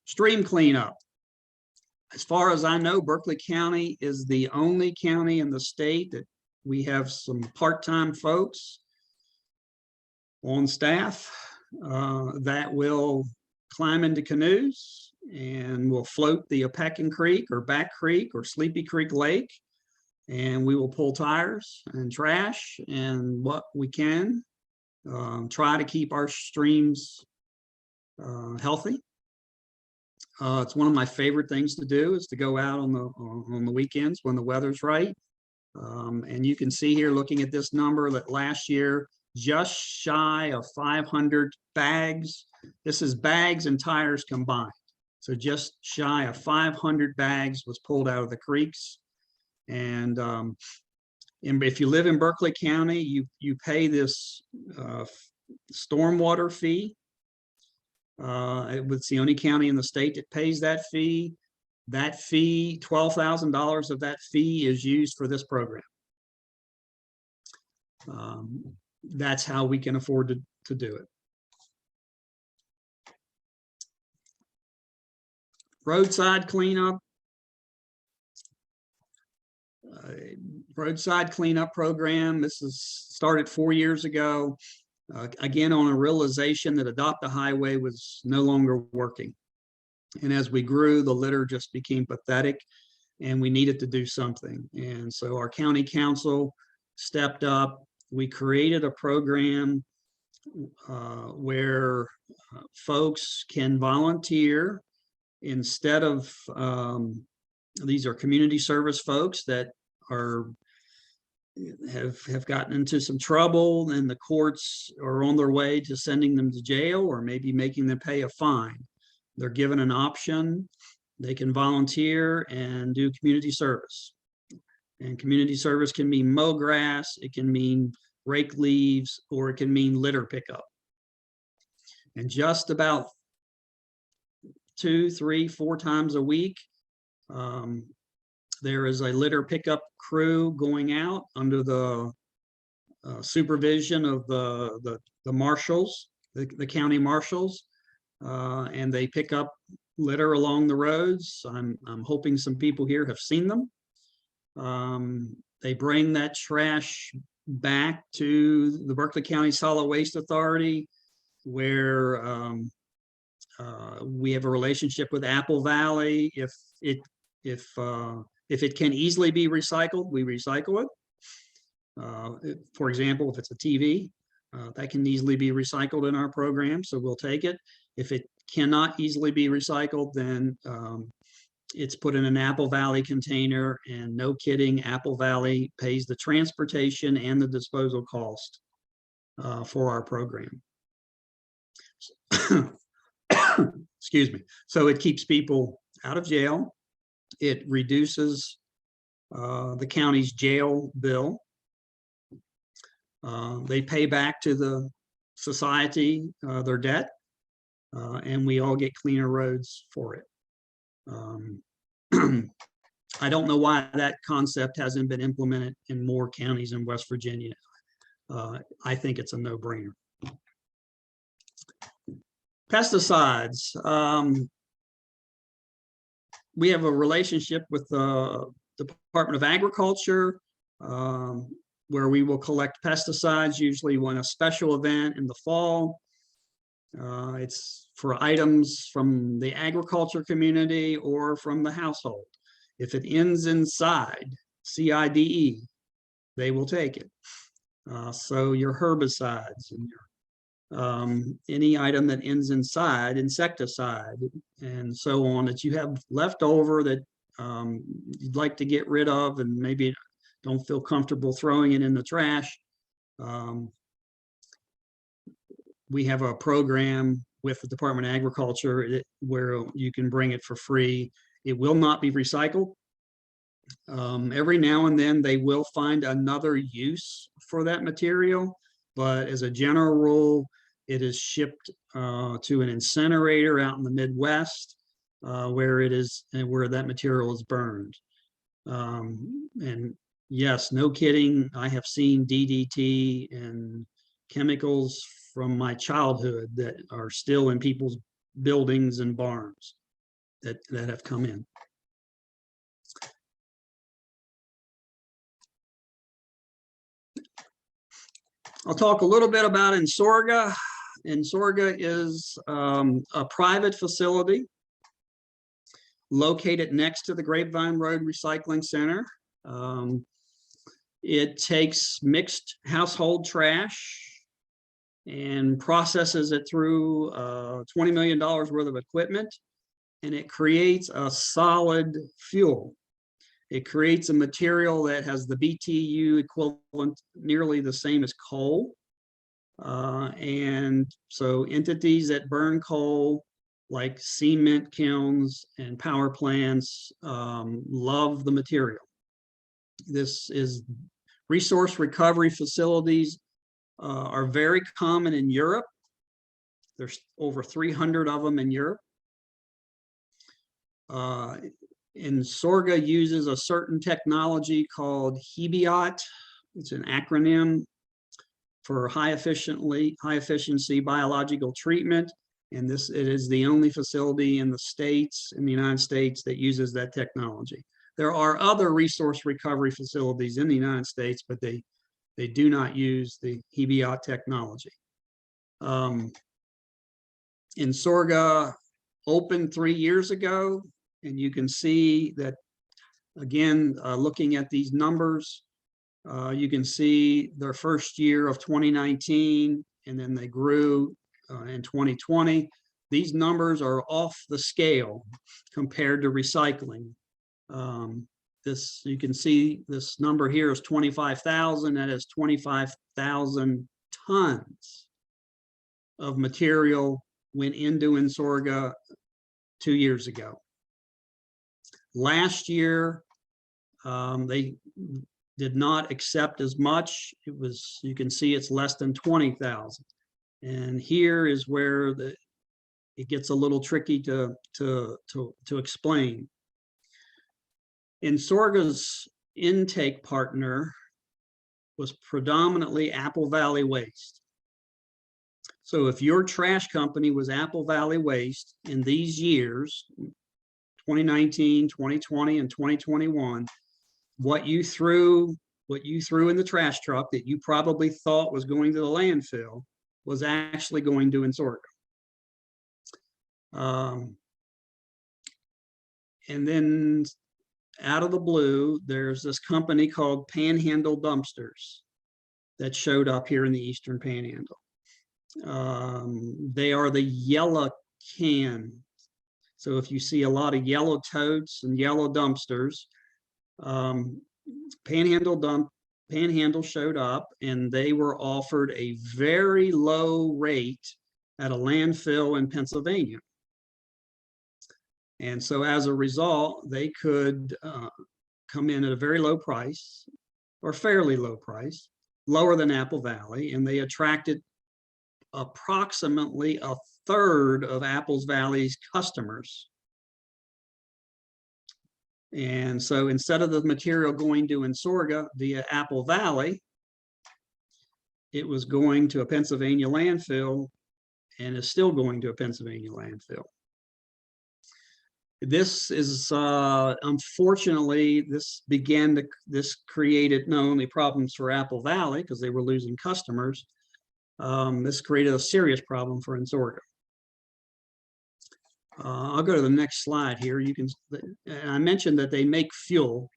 Stream cleanup. As far as I know, Berkeley County is the only county in the state that we have some part-time folks on staff that will climb into canoes and will float the Opecking Creek or Back Creek or Sleepy Creek Lake. And we will pull tires and trash and what we can, try to keep our streams healthy. It's one of my favorite things to do is to go out on the weekends when the weather's right. And you can see here, looking at this number, that last year, just shy of 500 bags. This is bags and tires combined. So just shy of 500 bags was pulled out of the creeks. And if you live in Berkeley County, you pay this stormwater fee. It's the only county in the state that pays that fee. That fee, $12,000 of that fee is used for this program. That's how we can afford to do it. Roadside cleanup. Roadside cleanup program. This is started 4 years ago. Again, on a realization that Adopt-A-Highway was no longer working. And as we grew, the litter just became pathetic and we needed to do something. And so our county council stepped up. We created a program where folks can volunteer instead of, these are community service folks that have gotten into some trouble and the courts are on their way to sending them to jail or maybe making them pay a fine. They're given an option. They can volunteer and do community service. And community service can mean mow grass, it can mean rake leaves, or it can mean litter pickup. And just about 2, 3, 4 times a week, there is a litter pickup crew going out under the supervision of the marshals, the county marshals, and they pick up litter along the roads. I'm hoping some people here have seen them. They bring that trash back to the Berkeley County Solid Waste Authority, where we have a relationship with Apple Valley. If it can easily be recycled, we recycle it. For example, if it's a TV, that can easily be recycled in our program, so we'll take it. If it cannot easily be recycled, then it's put in an Apple Valley container, and no kidding, Apple Valley pays the transportation and the disposal cost for our program. Excuse me. So it keeps people out of jail. It reduces the county's jail bill. They pay back to the society their debt, and we all get cleaner roads for it. I don't know why that concept hasn't been implemented in more counties in West Virginia. I think it's a no-brainer. Pesticides. We have a relationship with the Department of Agriculture, where we will collect pesticides, usually when a special event in the fall. It's for items from the agriculture community or from the household. If it ends in CIDE, C-I-D-E, they will take it. So your herbicides and your any item that ends in CIDE, insecticide, and so on, that you have left over that you'd like to get rid of and maybe don't feel comfortable throwing it in the trash. We have a program with the Department of Agriculture where you can bring it for free. It will not be recycled. Every now and then they will find another use for that material, but as a general rule, it is shipped to an incinerator out in the Midwest, where that material is burned. And yes, no kidding, I have seen DDT and chemicals from my childhood that are still in people's buildings and barns that have come in. I'll talk a little bit about Insorga. Insorga is a private facility located next to the Grapevine Road Recycling Center. It takes mixed household trash and processes it through $20 million worth of equipment, and it creates a solid fuel. It creates a material that has the BTU equivalent nearly the same as coal. And so entities that burn coal, like cement kilns and power plants, love the material. This is resource recovery facilities are very common in Europe. There's over 300 of them in Europe. Insorga uses a certain technology called HEBIOT. It's an acronym for high efficiency biological treatment. And it is the only facility in the United States that uses that technology. There are other resource recovery facilities in the United States, but they do not use the HEBIOT technology. Insorga opened 3 years ago, and you can see that, again, looking at these numbers, you can see their first year of 2019, and then they grew in 2020. These numbers are off the scale compared to recycling. You can see this number here is 25,000. That is 25,000 tons of material went into Insorga 2 years ago. Last year, they did not accept as much. You can see it's less than 20,000. And here is where it gets a little tricky to explain. Insorga's intake partner was predominantly Apple Valley Waste. So if your trash company was Apple Valley Waste in these years, 2019, 2020, and 2021, what you threw in the trash truck that you probably thought was going to the landfill was actually going to Insorga. And then out of the blue, there's this company called Panhandle Dumpsters that showed up here in the Eastern Panhandle. They are the yellow can. So if you see a lot of yellow totes and yellow dumpsters, Panhandle showed up, and they were offered a very low rate at a landfill in Pennsylvania. And so as a result, they could come in at a very low price, or fairly low price, lower than Apple Valley, and they attracted approximately a third of Apple Valley's customers. And so instead of the material going to Insorga via Apple Valley, it was going to a Pennsylvania landfill, and is still going to a Pennsylvania landfill. This is, unfortunately, this created not only problems for Apple Valley because they were losing customers, this created a serious problem for Insorga. I'll go to the next slide here. You can, I mentioned that they make fuel.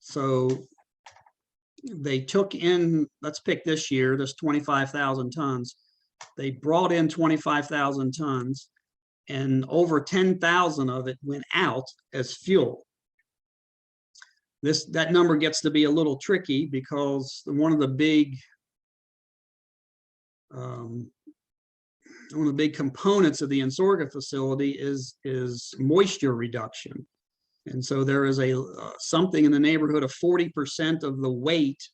So they took in, let's pick this year, this 25,000 tons. They brought in 25,000 tons, and over 10,000 of it went out as fuel. That number gets to be a little tricky because one of the big components of the Insorga facility is moisture reduction. And so there is something in the neighborhood of 40% of the weight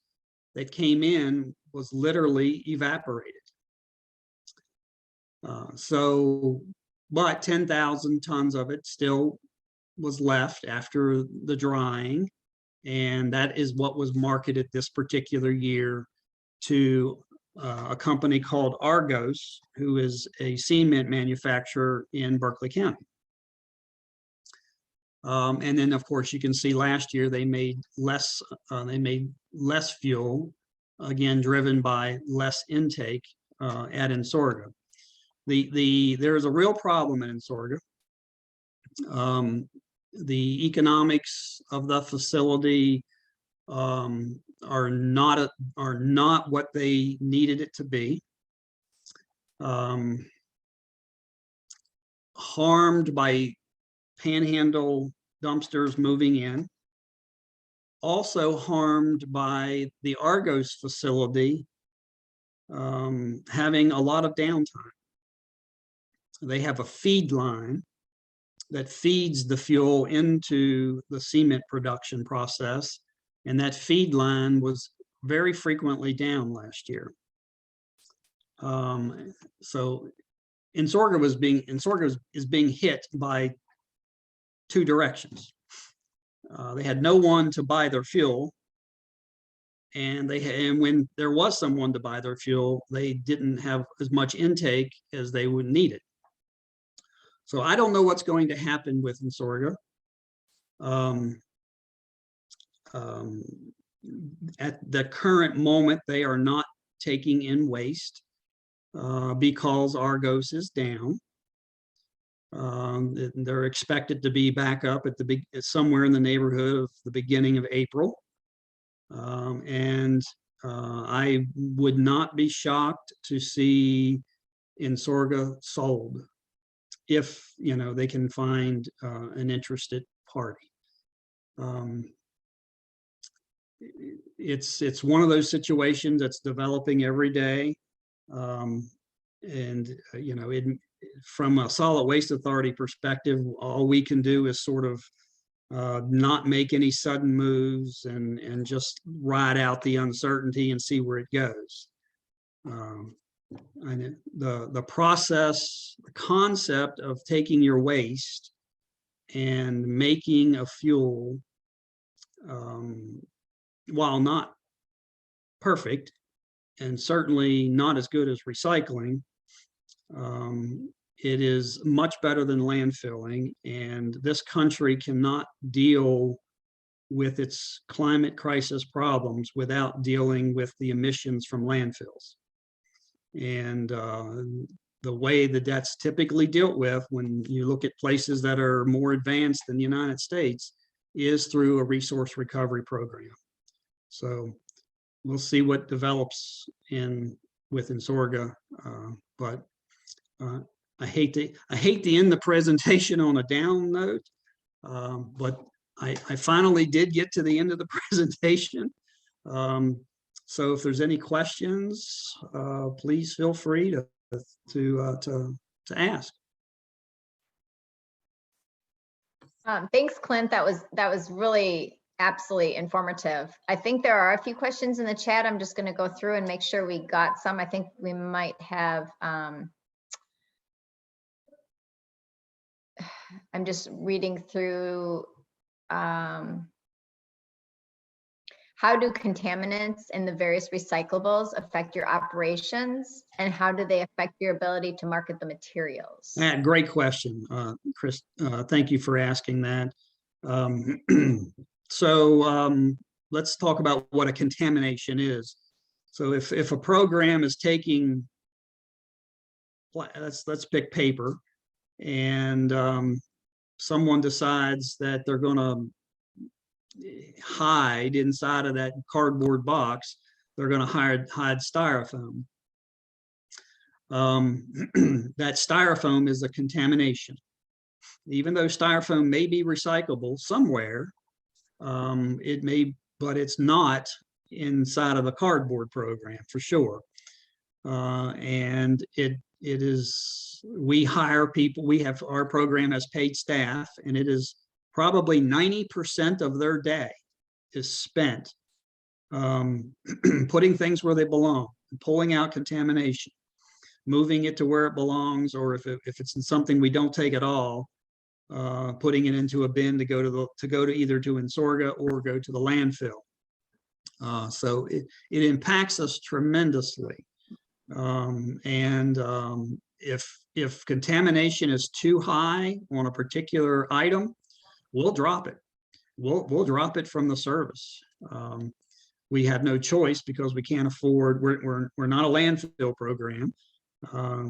that came in was literally evaporated. But 10,000 tons of it still was left after the drying. And that is what was marketed this particular year to a company called Argos, who is a cement manufacturer in Berkeley County. And then, of course, you can see last year they made less, they made less fuel, again, driven by less intake at Insorga. There's a real problem in Insorga. The economics of the facility are not what they needed it to be. Harmed by panhandle dumpsters moving in. Also harmed by the Argos facility having a lot of downtime. They have a feed line that feeds the fuel into the cement production process, and that feed line was very frequently down last year. So Insorga is being hit by two directions. They had no one to buy their fuel, and when there was someone to buy their fuel, they didn't have as much intake as they would need it. So I don't know what's going to happen with Insorga. At the current moment, they are not taking in waste because Argos is down. They're expected to be back up at somewhere in the neighborhood of the beginning of April. I would not be shocked to see Insorga sold if they can find an interested party. It's one of those situations that's developing every day, from a solid waste authority perspective, all we can do is sort of not make any sudden moves and just ride out the uncertainty and see where it goes. And the process, the concept of taking your waste and making a fuel, while not perfect and certainly not as good as recycling, it is much better than landfilling, and this country cannot deal with its climate crisis problems without dealing with the emissions from landfills. And the way that that's typically dealt with when you look at places that are more advanced than the United States is through a resource recovery program. So we'll see what develops with Insorga, but I hate to end the presentation on a down note, but I finally did get to the end of the presentation. So if there's any questions, please feel free to ask. Thanks, Clint. That was really absolutely informative. I think there are a few questions in the chat. I'm just going to go through and make sure we got some. I think we might have. I'm just reading through. How do contaminants in the various recyclables affect your operations, and how do they affect your ability to market the materials? Great question, Chris. Thank you for asking that. Let's talk about what a contamination is. So if a program is taking, let's pick paper, and someone decides that they're going to hide inside of that cardboard box, they're going to hide styrofoam. That styrofoam is a contamination. Even though styrofoam may be recyclable somewhere, it may, but it's not inside of a cardboard program for sure. And it is, we hire people, our program has paid staff, and it is probably 90% of their day is spent putting things where they belong, pulling out contamination, moving it to where it belongs, or if it's in something we don't take at all, putting it into a bin to go to either to Insorga or go to the landfill. So it impacts us tremendously. If contamination is too high on a particular item, we'll drop it. We'll drop it from the service. we had no choice because we can't afford, we're not a landfill program.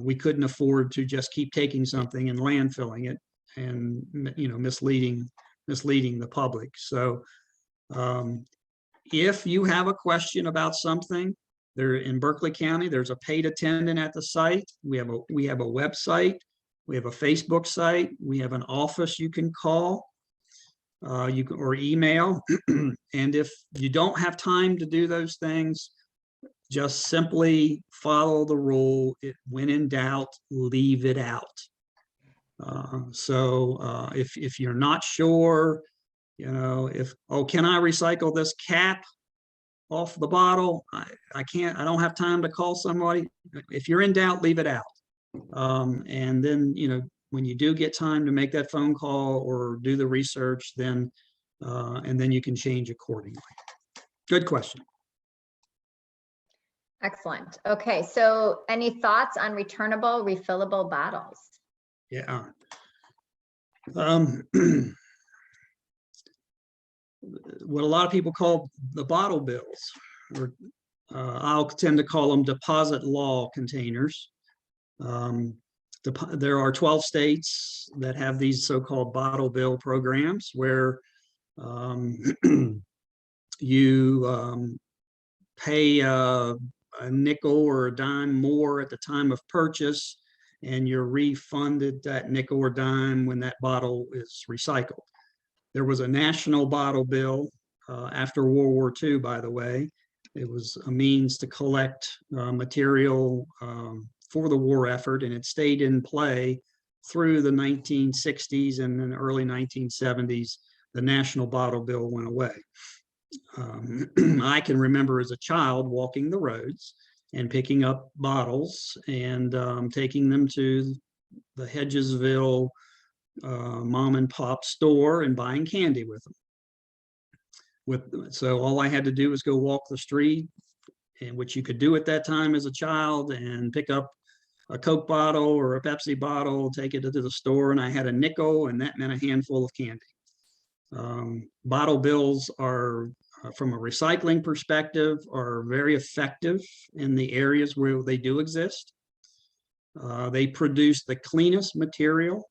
We couldn't afford to just keep taking something and landfilling it and, misleading the public. So if you have a question about something, there in Berkeley County, there's a paid attendant at the site. We have a website. We have a Facebook site. We have an office you can call. You can or email. And if you don't have time to do those things, just simply follow the rule. When in doubt, leave it out. So if you're not sure, can I recycle this cap off the bottle? I can't, I don't have time to call somebody. If you're in doubt, leave it out. And then, when you do get time to make that phone call or do the research, then, and then you can change accordingly. Good question. Excellent. Okay, so any thoughts on returnable, refillable bottles? Yeah. What a lot of people call the bottle bills, or I'll tend to call them deposit law containers. There are 12 states that have these so-called bottle bill programs where you pay a nickel or a dime more at the time of purchase, and you're refunded that nickel or dime when that bottle is recycled. There was a national bottle bill after World War II, by the way. It was a means to collect material for the war effort, and it stayed in play through the 1960s, and then early 1970s, the national bottle bill went away. I can remember as a child walking the roads and picking up bottles and taking them to the Hedgesville mom and pop store and buying candy with them. So all I had to do was go walk the street, and which you could do at that time as a child, and pick up a Coke bottle or a Pepsi bottle, take it to the store, and I had a nickel, and that meant a handful of candy. Bottle bills are, from a recycling perspective, are very effective in the areas where they do exist. They produce the cleanest material.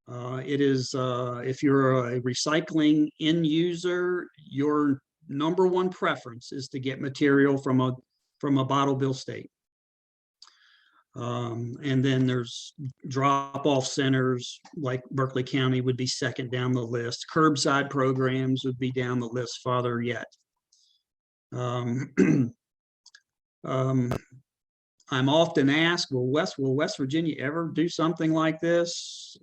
It is, if you're a recycling end user, your number one preference is to get material from a bottle bill state. And then there's drop-off centers, like Berkeley County would be second down the list. Curbside programs would be down the list farther yet. I'm often asked, will West Virginia ever do something like this?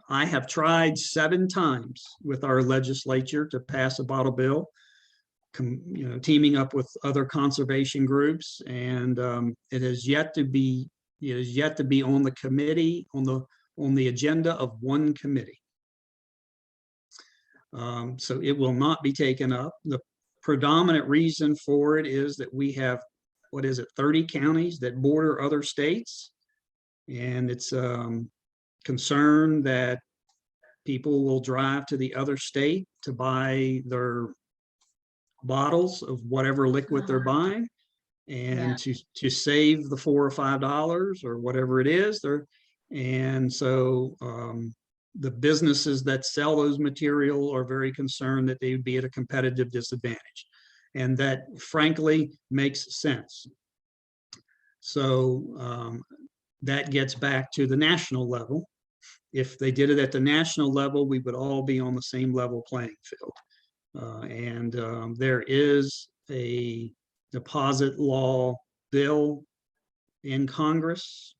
I have tried 7 times with our legislature to pass a bottle bill, teaming up with other conservation groups, and it has yet to be on the committee, on the agenda of one committee. So it will not be taken up. The predominant reason for it is that we have, 30 counties that border other states, and it's concerned that people will drive to the other state to buy their bottles of whatever liquid they're buying, and to save the $4 or $5 or whatever it is. And so the businesses that sell those material are very concerned that they would be at a competitive disadvantage. And that, frankly, makes sense. So that gets back to the national level. If they did it at the national level, we would all be on the same level playing field. And there is a deposit law bill in Congress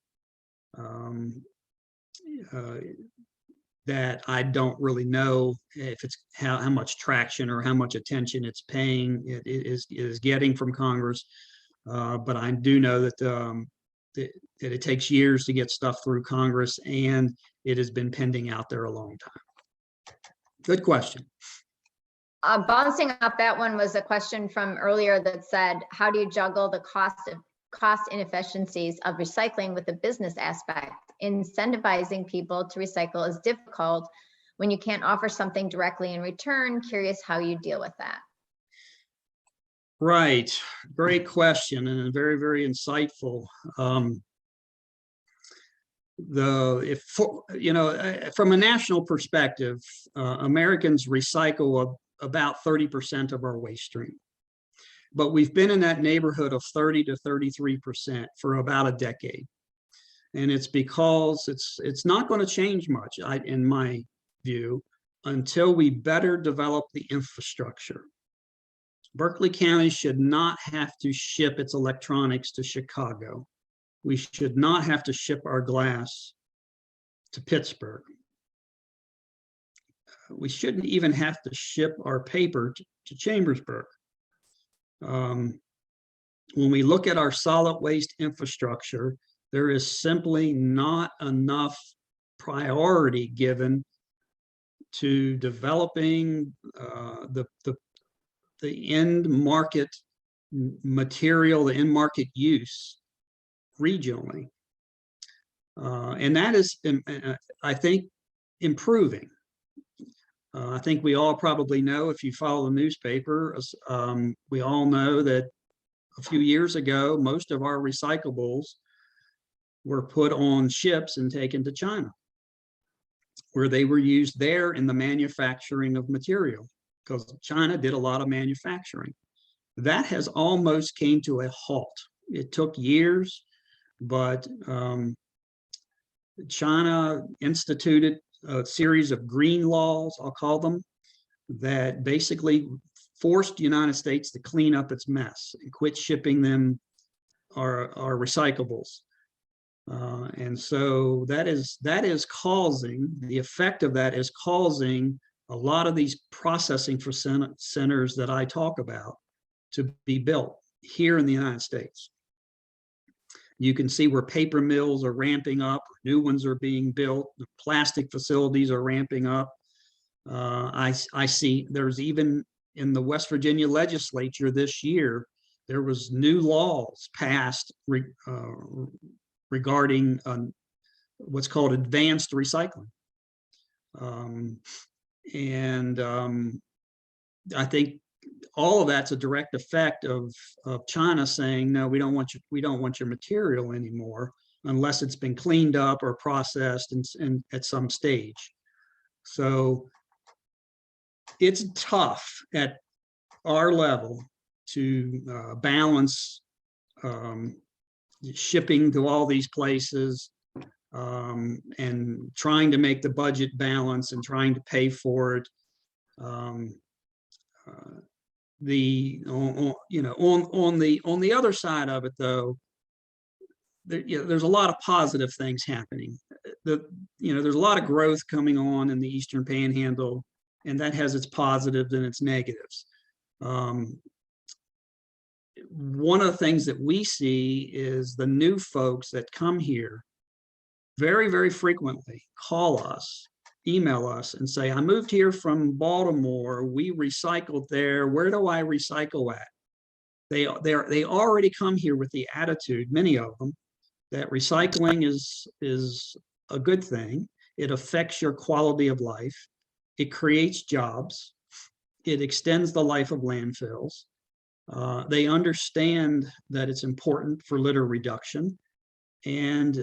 that I don't really know if it's how much traction or how much attention it's paying. It is getting from Congress, but I do know that it takes years to get stuff through Congress, and it has been pending out there a long time. Good question. Bouncing off that one was a question from earlier that said, how do you juggle the cost inefficiencies of recycling with the business aspect? Incentivizing people to recycle is difficult when you can't offer something directly in return. Curious how you deal with that. Right. Great question and very, very insightful. From a national perspective, Americans recycle about 30% of our waste stream. But we've been in that neighborhood of 30 to 33% for about a decade. And it's because it's not going to change much, in my view, until we better develop the infrastructure. Berkeley County should not have to ship its electronics to Chicago. We should not have to ship our glass to Pittsburgh. We shouldn't even have to ship our paper to Chambersburg. When we look at our solid waste infrastructure, there is simply not enough priority given to developing the end market material, the end market use regionally. And that is, I think, improving. I think we all probably know, if you follow the newspaper, we all know that a few years ago, most of our recyclables were put on ships and taken to China, where they were used there in the manufacturing of material, because China did a lot of manufacturing. That has almost came to a halt. It took years, but China instituted a series of green laws, I'll call them, that basically forced the United States to clean up its mess and quit shipping them our recyclables. And so that is causing, the effect of that is causing a lot of these processing centers that I talk about to be built here in the United States. You can see where paper mills are ramping up, new ones are being built, the plastic facilities are ramping up. I see there's even in the West Virginia legislature this year, there was new laws passed regarding what's called advanced recycling. I think all of that's a direct effect of China saying, no, we don't want your material anymore unless it's been cleaned up or processed and at some stage. So it's tough at our level to balance shipping to all these places and trying to make the budget balance and trying to pay for it. On the other side of it, though, there's a lot of positive things happening. There's a lot of growth coming on in the Eastern Panhandle, and that has its positives and its negatives. One of the things that we see is the new folks that come here very, very frequently call us, email us and say, I moved here from Baltimore, we recycled there, where do I recycle at? They already come here with the attitude, many of them, that recycling is a good thing. It affects your quality of life. It creates jobs. It extends the life of landfills. They understand that it's important for litter reduction, and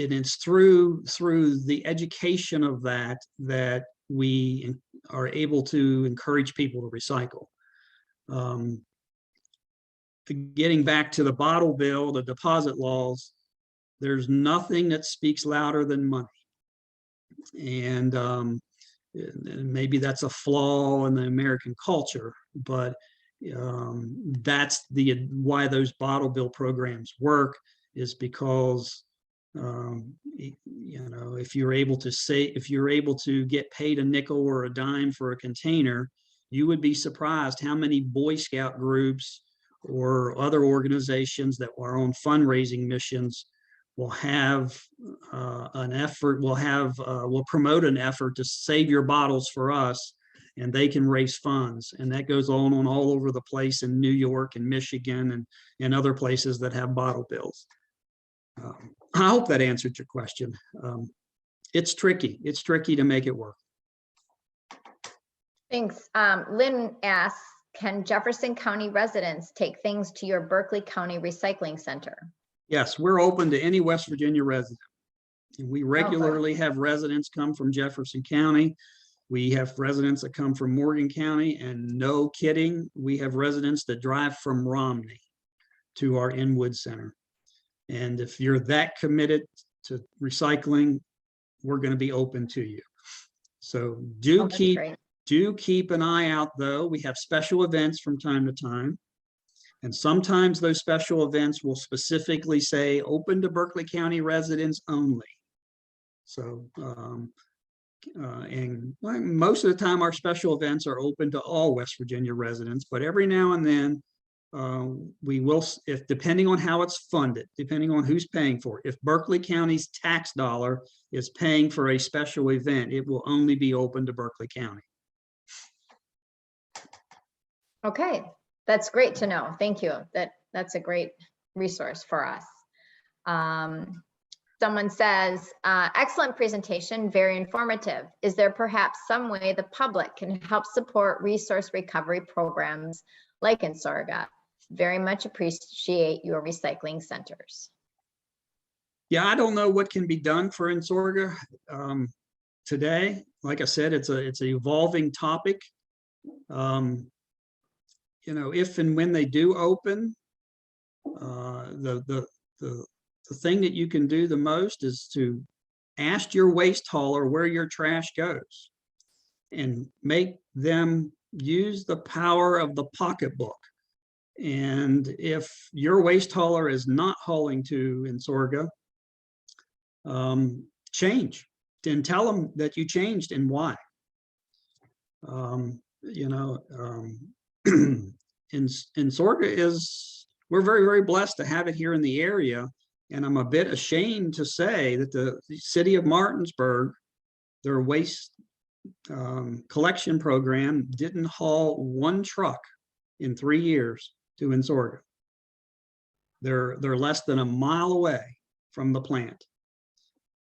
it's through the education of that we are able to encourage people to recycle. Getting back to the bottle bill, the deposit laws, there's nothing that speaks louder than money. And maybe that's a flaw in the American culture, but that's why those bottle bill programs work, is because if you're able to get paid a nickel or a dime for a container, you would be surprised how many Boy Scout groups or other organizations that are on fundraising missions will have will promote an effort to save your bottles for us, and they can raise funds. And that goes on all over the place in New York and Michigan and other places that have bottle bills. I hope that answered your question. It's tricky. It's tricky to make it work. Thanks. Lynn asks, can Jefferson County residents take things to your Berkeley County Recycling Center? Yes, we're open to any West Virginia resident. And we good. regularly have residents come from Jefferson County. We have residents that come from Morgan County, and no kidding, we have residents that drive from Romney to our Inwood Center. And if you're that committed to recycling, we're going to be open to you. So Oh, that's great. do keep an eye out, though. We have special events from time to time. And sometimes those special events will specifically say open to Berkeley County residents only. So, and most of the time our special events are open to all West Virginia residents, but every now and then we will, if depending on how it's funded, depending on who's paying for it, if Berkeley County's tax dollar is paying for a special event, it will only be open to Berkeley County. Okay, that's great to know. Thank you. That's a great resource for us. Someone says, excellent presentation, very informative. Is there perhaps some way the public can help support resource recovery programs like Insorga? Very much appreciate your recycling centers. Yeah, I don't know what can be done for Insorga today. Like I said, it's an evolving topic. You know, if and when they do open, the thing that you can do the most is to ask your waste hauler where your trash goes and make them use the power of the pocketbook. And if your waste hauler is not hauling to Insorga, change and tell them that you changed and why. You know, Insorga is, we're very, very blessed to have it here in the area. And I'm a bit ashamed to say that the city of Martinsburg, their waste collection program didn't haul one truck in 3 years to Insorga. They're less than a mile away from the plant.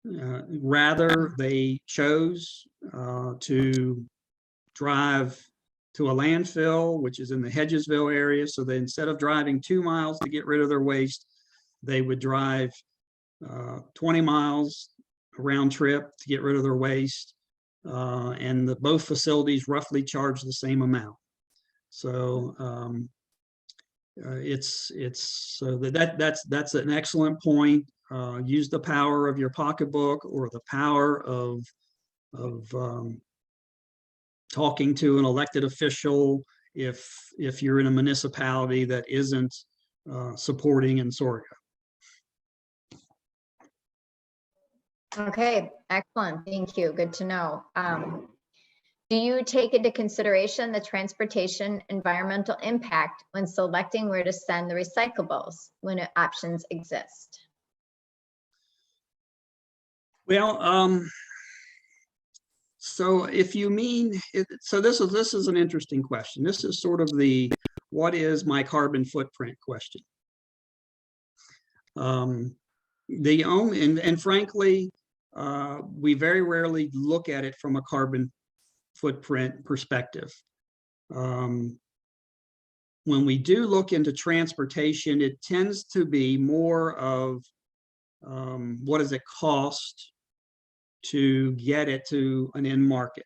Rather, they chose to drive to a landfill, which is in the Hedgesville area. So they, instead of driving 2 miles to get rid of their waste, they would drive 20 miles a round trip to get rid of their waste. And both facilities roughly charge the same amount. So so that's an excellent point. Use the power of your pocketbook or the power of talking to an elected official if you're in a municipality that isn't supporting Insorga. Okay, excellent. Thank you. Good to know. Do you take into consideration the transportation environmental impact when selecting where to send the recyclables when options exist? Well, so if you mean, so this is an interesting question. This is sort of the, what is my carbon footprint question. And frankly, we very rarely look at it from a carbon footprint perspective. When we do look into transportation, it tends to be more of what does it cost to get it to an end market.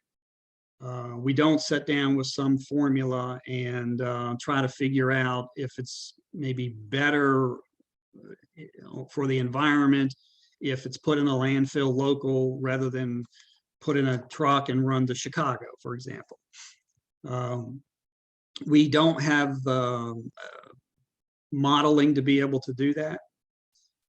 We don't sit down with some formula and try to figure out if it's maybe better for the environment if it's put in a landfill local rather than put in a truck and run to Chicago, for example. We don't have modeling to be able to do that.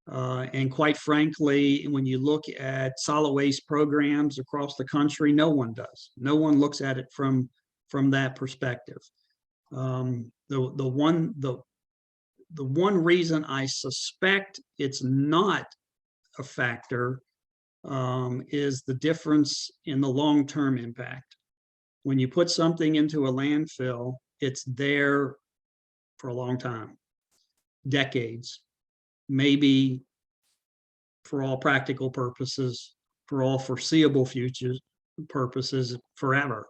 And quite frankly, when you look at solid waste programs across the country, no one does. No one looks at it from that perspective. The one reason I suspect it's not a factor is the difference in the long-term impact. When you put something into a landfill, it's there for a long time, decades, maybe for all practical purposes, for all foreseeable future purposes, forever.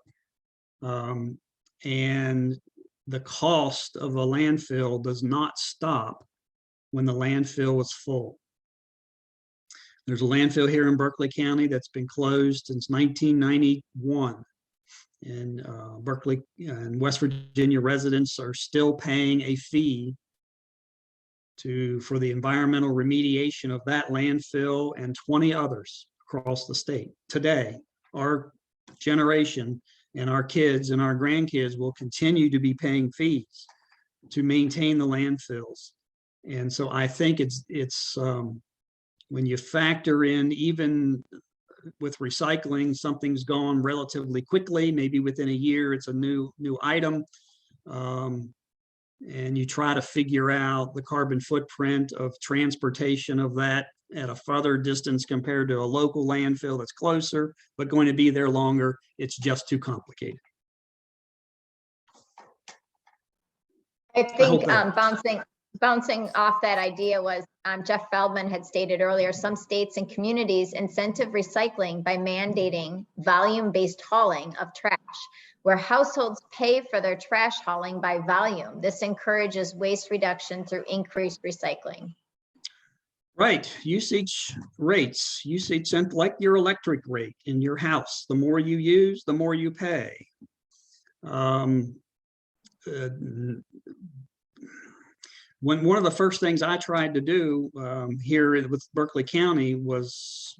And the cost of a landfill does not stop when the landfill is full. There's a landfill here in Berkeley County that's been closed since 1991. And Berkeley and West Virginia residents are still paying a fee for the environmental remediation of that landfill and 20 others across the state. Today, our generation and our kids and our grandkids will continue to be paying fees to maintain the landfills. And so I think it's when you factor in, even with recycling, something's gone relatively quickly, maybe within a year, it's a new item. And you try to figure out the carbon footprint of transportation of that at a further distance compared to a local landfill that's closer, but going to be there longer. It's just too complicated. I think bouncing off that idea was Jeff Feldman had stated earlier, some states and communities incentive recycling by mandating volume-based hauling of trash, where households pay for their trash hauling by volume. This encourages waste reduction through increased recycling. Right, usage rates, like your electric rate in your house. The more you use, the more you pay. One of the first things I tried to do here with Berkeley County was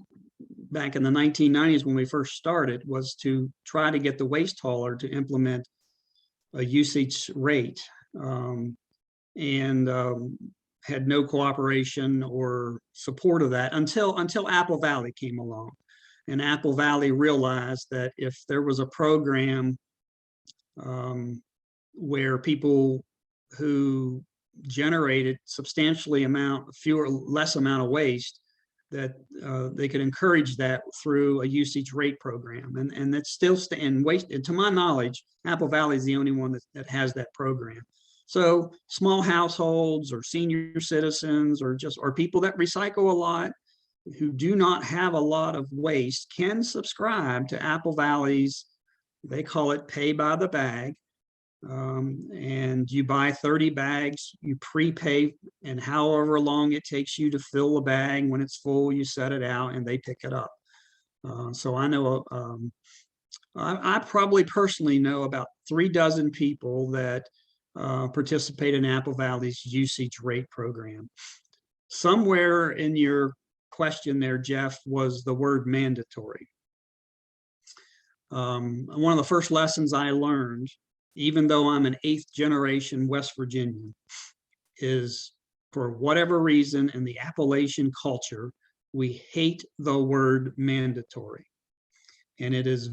back in the 1990s when we first started, was to try to get the waste hauler to implement a usage rate, and had no cooperation or support of that until Apple Valley came along. And Apple Valley realized that if there was a program where people who generated substantially less amount of waste, that they could encourage that through a usage rate program. And that's still waste. And to my knowledge, Apple Valley is the only one that has that program. So small households or senior citizens or people that recycle a lot, who do not have a lot of waste, can subscribe to Apple Valley's, they call it pay by the bag. And you buy 30 bags, you prepay, and however long it takes you to fill the bag, when it's full, you set it out and they pick it up. So I know, I probably personally know about 3 dozen people that participate in Apple Valley's usage rate program. Somewhere in your question there, Jeff, was the word mandatory. One of the first lessons I learned, even though I'm an 8th generation West Virginian, is for whatever reason in the Appalachian culture, we hate the word mandatory. And it has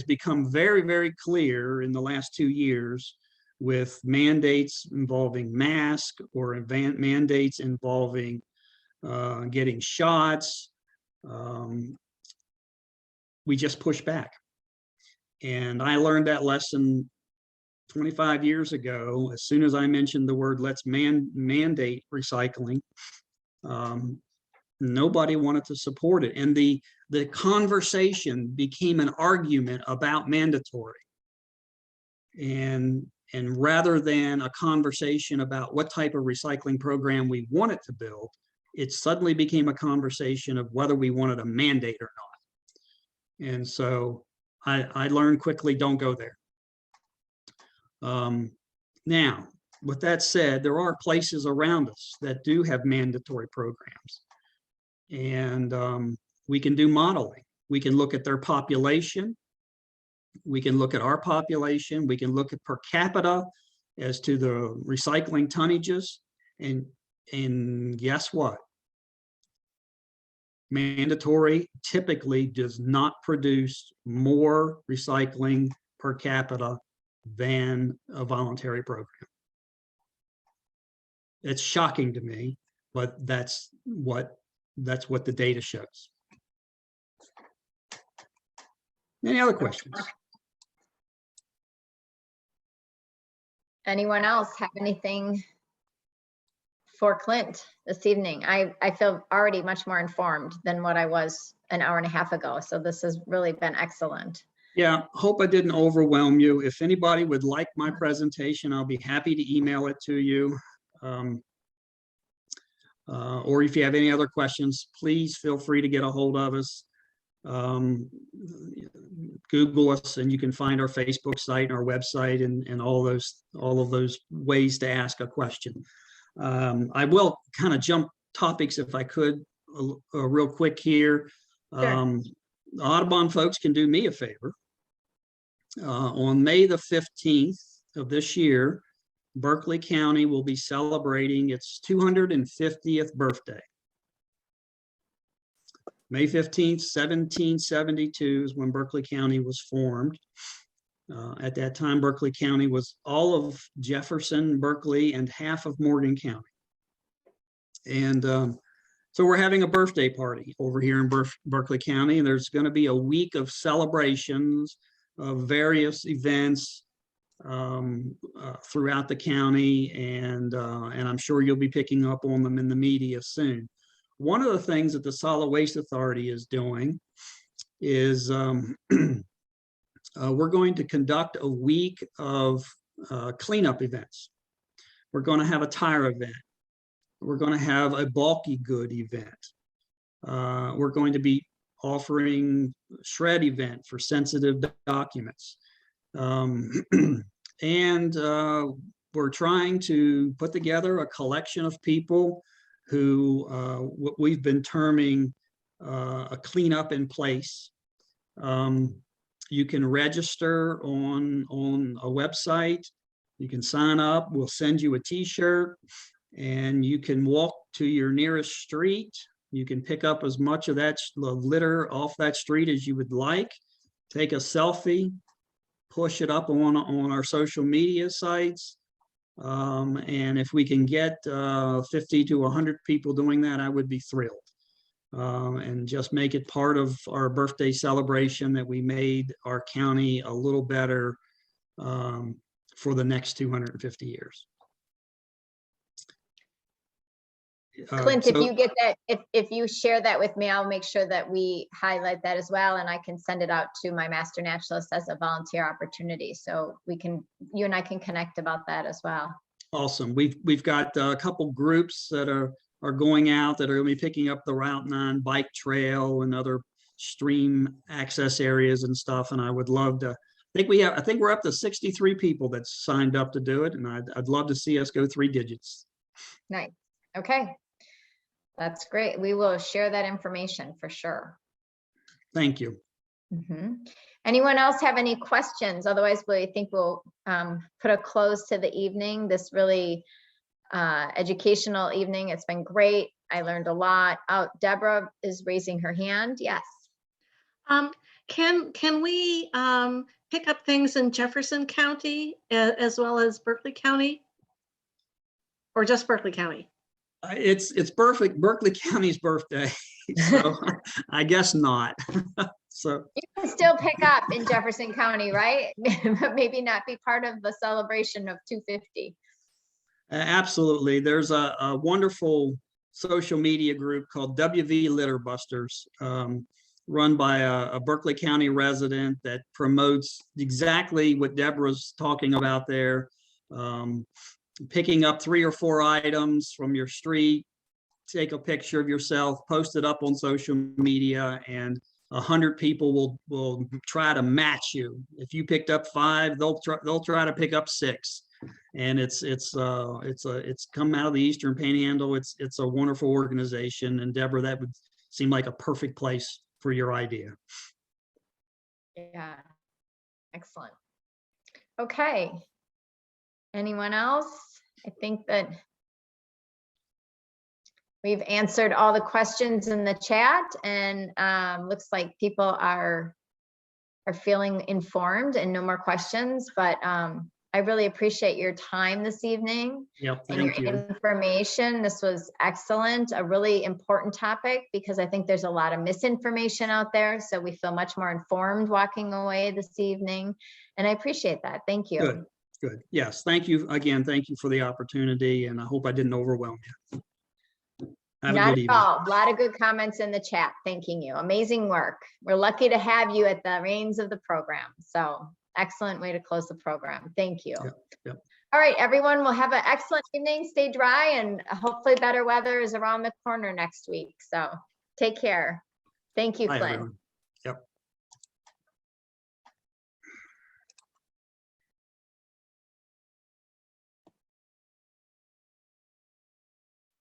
become very, very clear in the last 2 years with mandates involving masks or mandates involving getting shots. We just push back. And I learned that lesson 25 years ago. As soon as I mentioned the word, let's mandate recycling, nobody wanted to support it. And the conversation became an argument about mandatory. And rather than a conversation about what type of recycling program we wanted to build, it suddenly became a conversation of whether we wanted a mandate or not. And so I learned quickly, don't go there. Now, with that said, there are places around us that do have mandatory programs. And we can do modeling. We can look at their population. We can look at our population. We can look at per capita as to the recycling tonnages. And guess what? Mandatory typically does not produce more recycling per capita than a voluntary program. It's shocking to me, but that's what the data shows. Any other questions? Anyone else have anything for Clint this evening? I feel already much more informed than what I was an hour and a half ago. So this has really been excellent. Yeah, hope I didn't overwhelm you. If anybody would like my presentation, I'll be happy to email it to you. Or if you have any other questions, please feel free to get a hold of us. Google us and you can find our Facebook site and our website and all of those ways to ask a question. I will kind of jump topics if I could real quick here. Sure. Audubon folks can do me a favor. On May the 15th of this year, Berkeley County will be celebrating its 250th birthday. May 15th, 1772 is when Berkeley County was formed. At that time, Berkeley County was all of Jefferson, Berkeley, and half of Morgan County. And so we're having a birthday party over here in Berkeley County. And there's going to be a week of celebrations of various events throughout the county. And I'm sure you'll be picking up on them in the media soon. One of the things that the Solid Waste Authority is doing is we're going to conduct a week of cleanup events. We're going to have a tire event. We're going to have a bulky good event. We're going to be offering a shred event for sensitive documents. And we're trying to put together a collection of people who what we've been terming a cleanup in place. You can register on a website. You can sign up. We'll send you a t-shirt and you can walk to your nearest street. You can pick up as much of that litter off that street as you would like. Take a selfie, push it up on our social media sites. And if we can get 50 to 100 people doing that, I would be thrilled. And just make it part of our birthday celebration that we made our county a little better for the next 250 years. Clint, if you get that, if you share that with me, I'll make sure that we highlight that as well, and I can send it out to my master naturalist as a volunteer opportunity. So we can, you and I can connect about that as well. Awesome. We've got a couple groups that are going out that are going to be picking up the Route 9 bike trail and other stream access areas and stuff. And I would love to. I think we're up to 63 people that signed up to do it, and I'd love to see us go 3 digits. Nice. Okay. That's great. We will share that information for sure. Thank you. Anyone else have any questions? Otherwise, I think we'll put a close to the evening. This really educational evening. It's been great. I learned a lot. Deborah is raising her hand. Yes. Can we pick up things in Jefferson County as well as Berkeley County, or just Berkeley County? It's Berkeley County's birthday, so I guess not. So you can still pick up in Jefferson County, right? But maybe not be part of the celebration of 250. Absolutely. There's a wonderful social media group called WV Litter Busters, run by a Berkeley County resident that promotes exactly what Deborah's talking about there. Picking up 3 or 4 items from your street, take a picture of yourself, post it up on social media, and 100 people will try to match you. If you picked up 5, they'll try to pick up 6. And it's come out of the Eastern Panhandle. It's a wonderful organization. And Deborah, that would seem like a perfect place for your idea. Yeah, excellent. Okay. Anyone else? I think that we've answered all the questions in the chat, and looks like people are feeling informed and no more questions. But I really appreciate your time this evening. Yep, and your information. This was excellent, a really important topic, because I think there's a lot of misinformation out there. So we feel much more informed walking away this evening, and I appreciate that. Thank you. Good. Good. Yes. Thank you again. Thank you for the opportunity, and I hope I didn't overwhelm you. Have a Not good at evening. all. A lot of good comments in the chat. Thanking you. Amazing work. We're lucky to have you at the reins of the program. So excellent way to close the program. Thank you. Yep. All right, everyone, we'll have an excellent evening. Stay dry, and hopefully better weather is around the corner next week. So take care. Thank you, Bye, Flynn. everyone.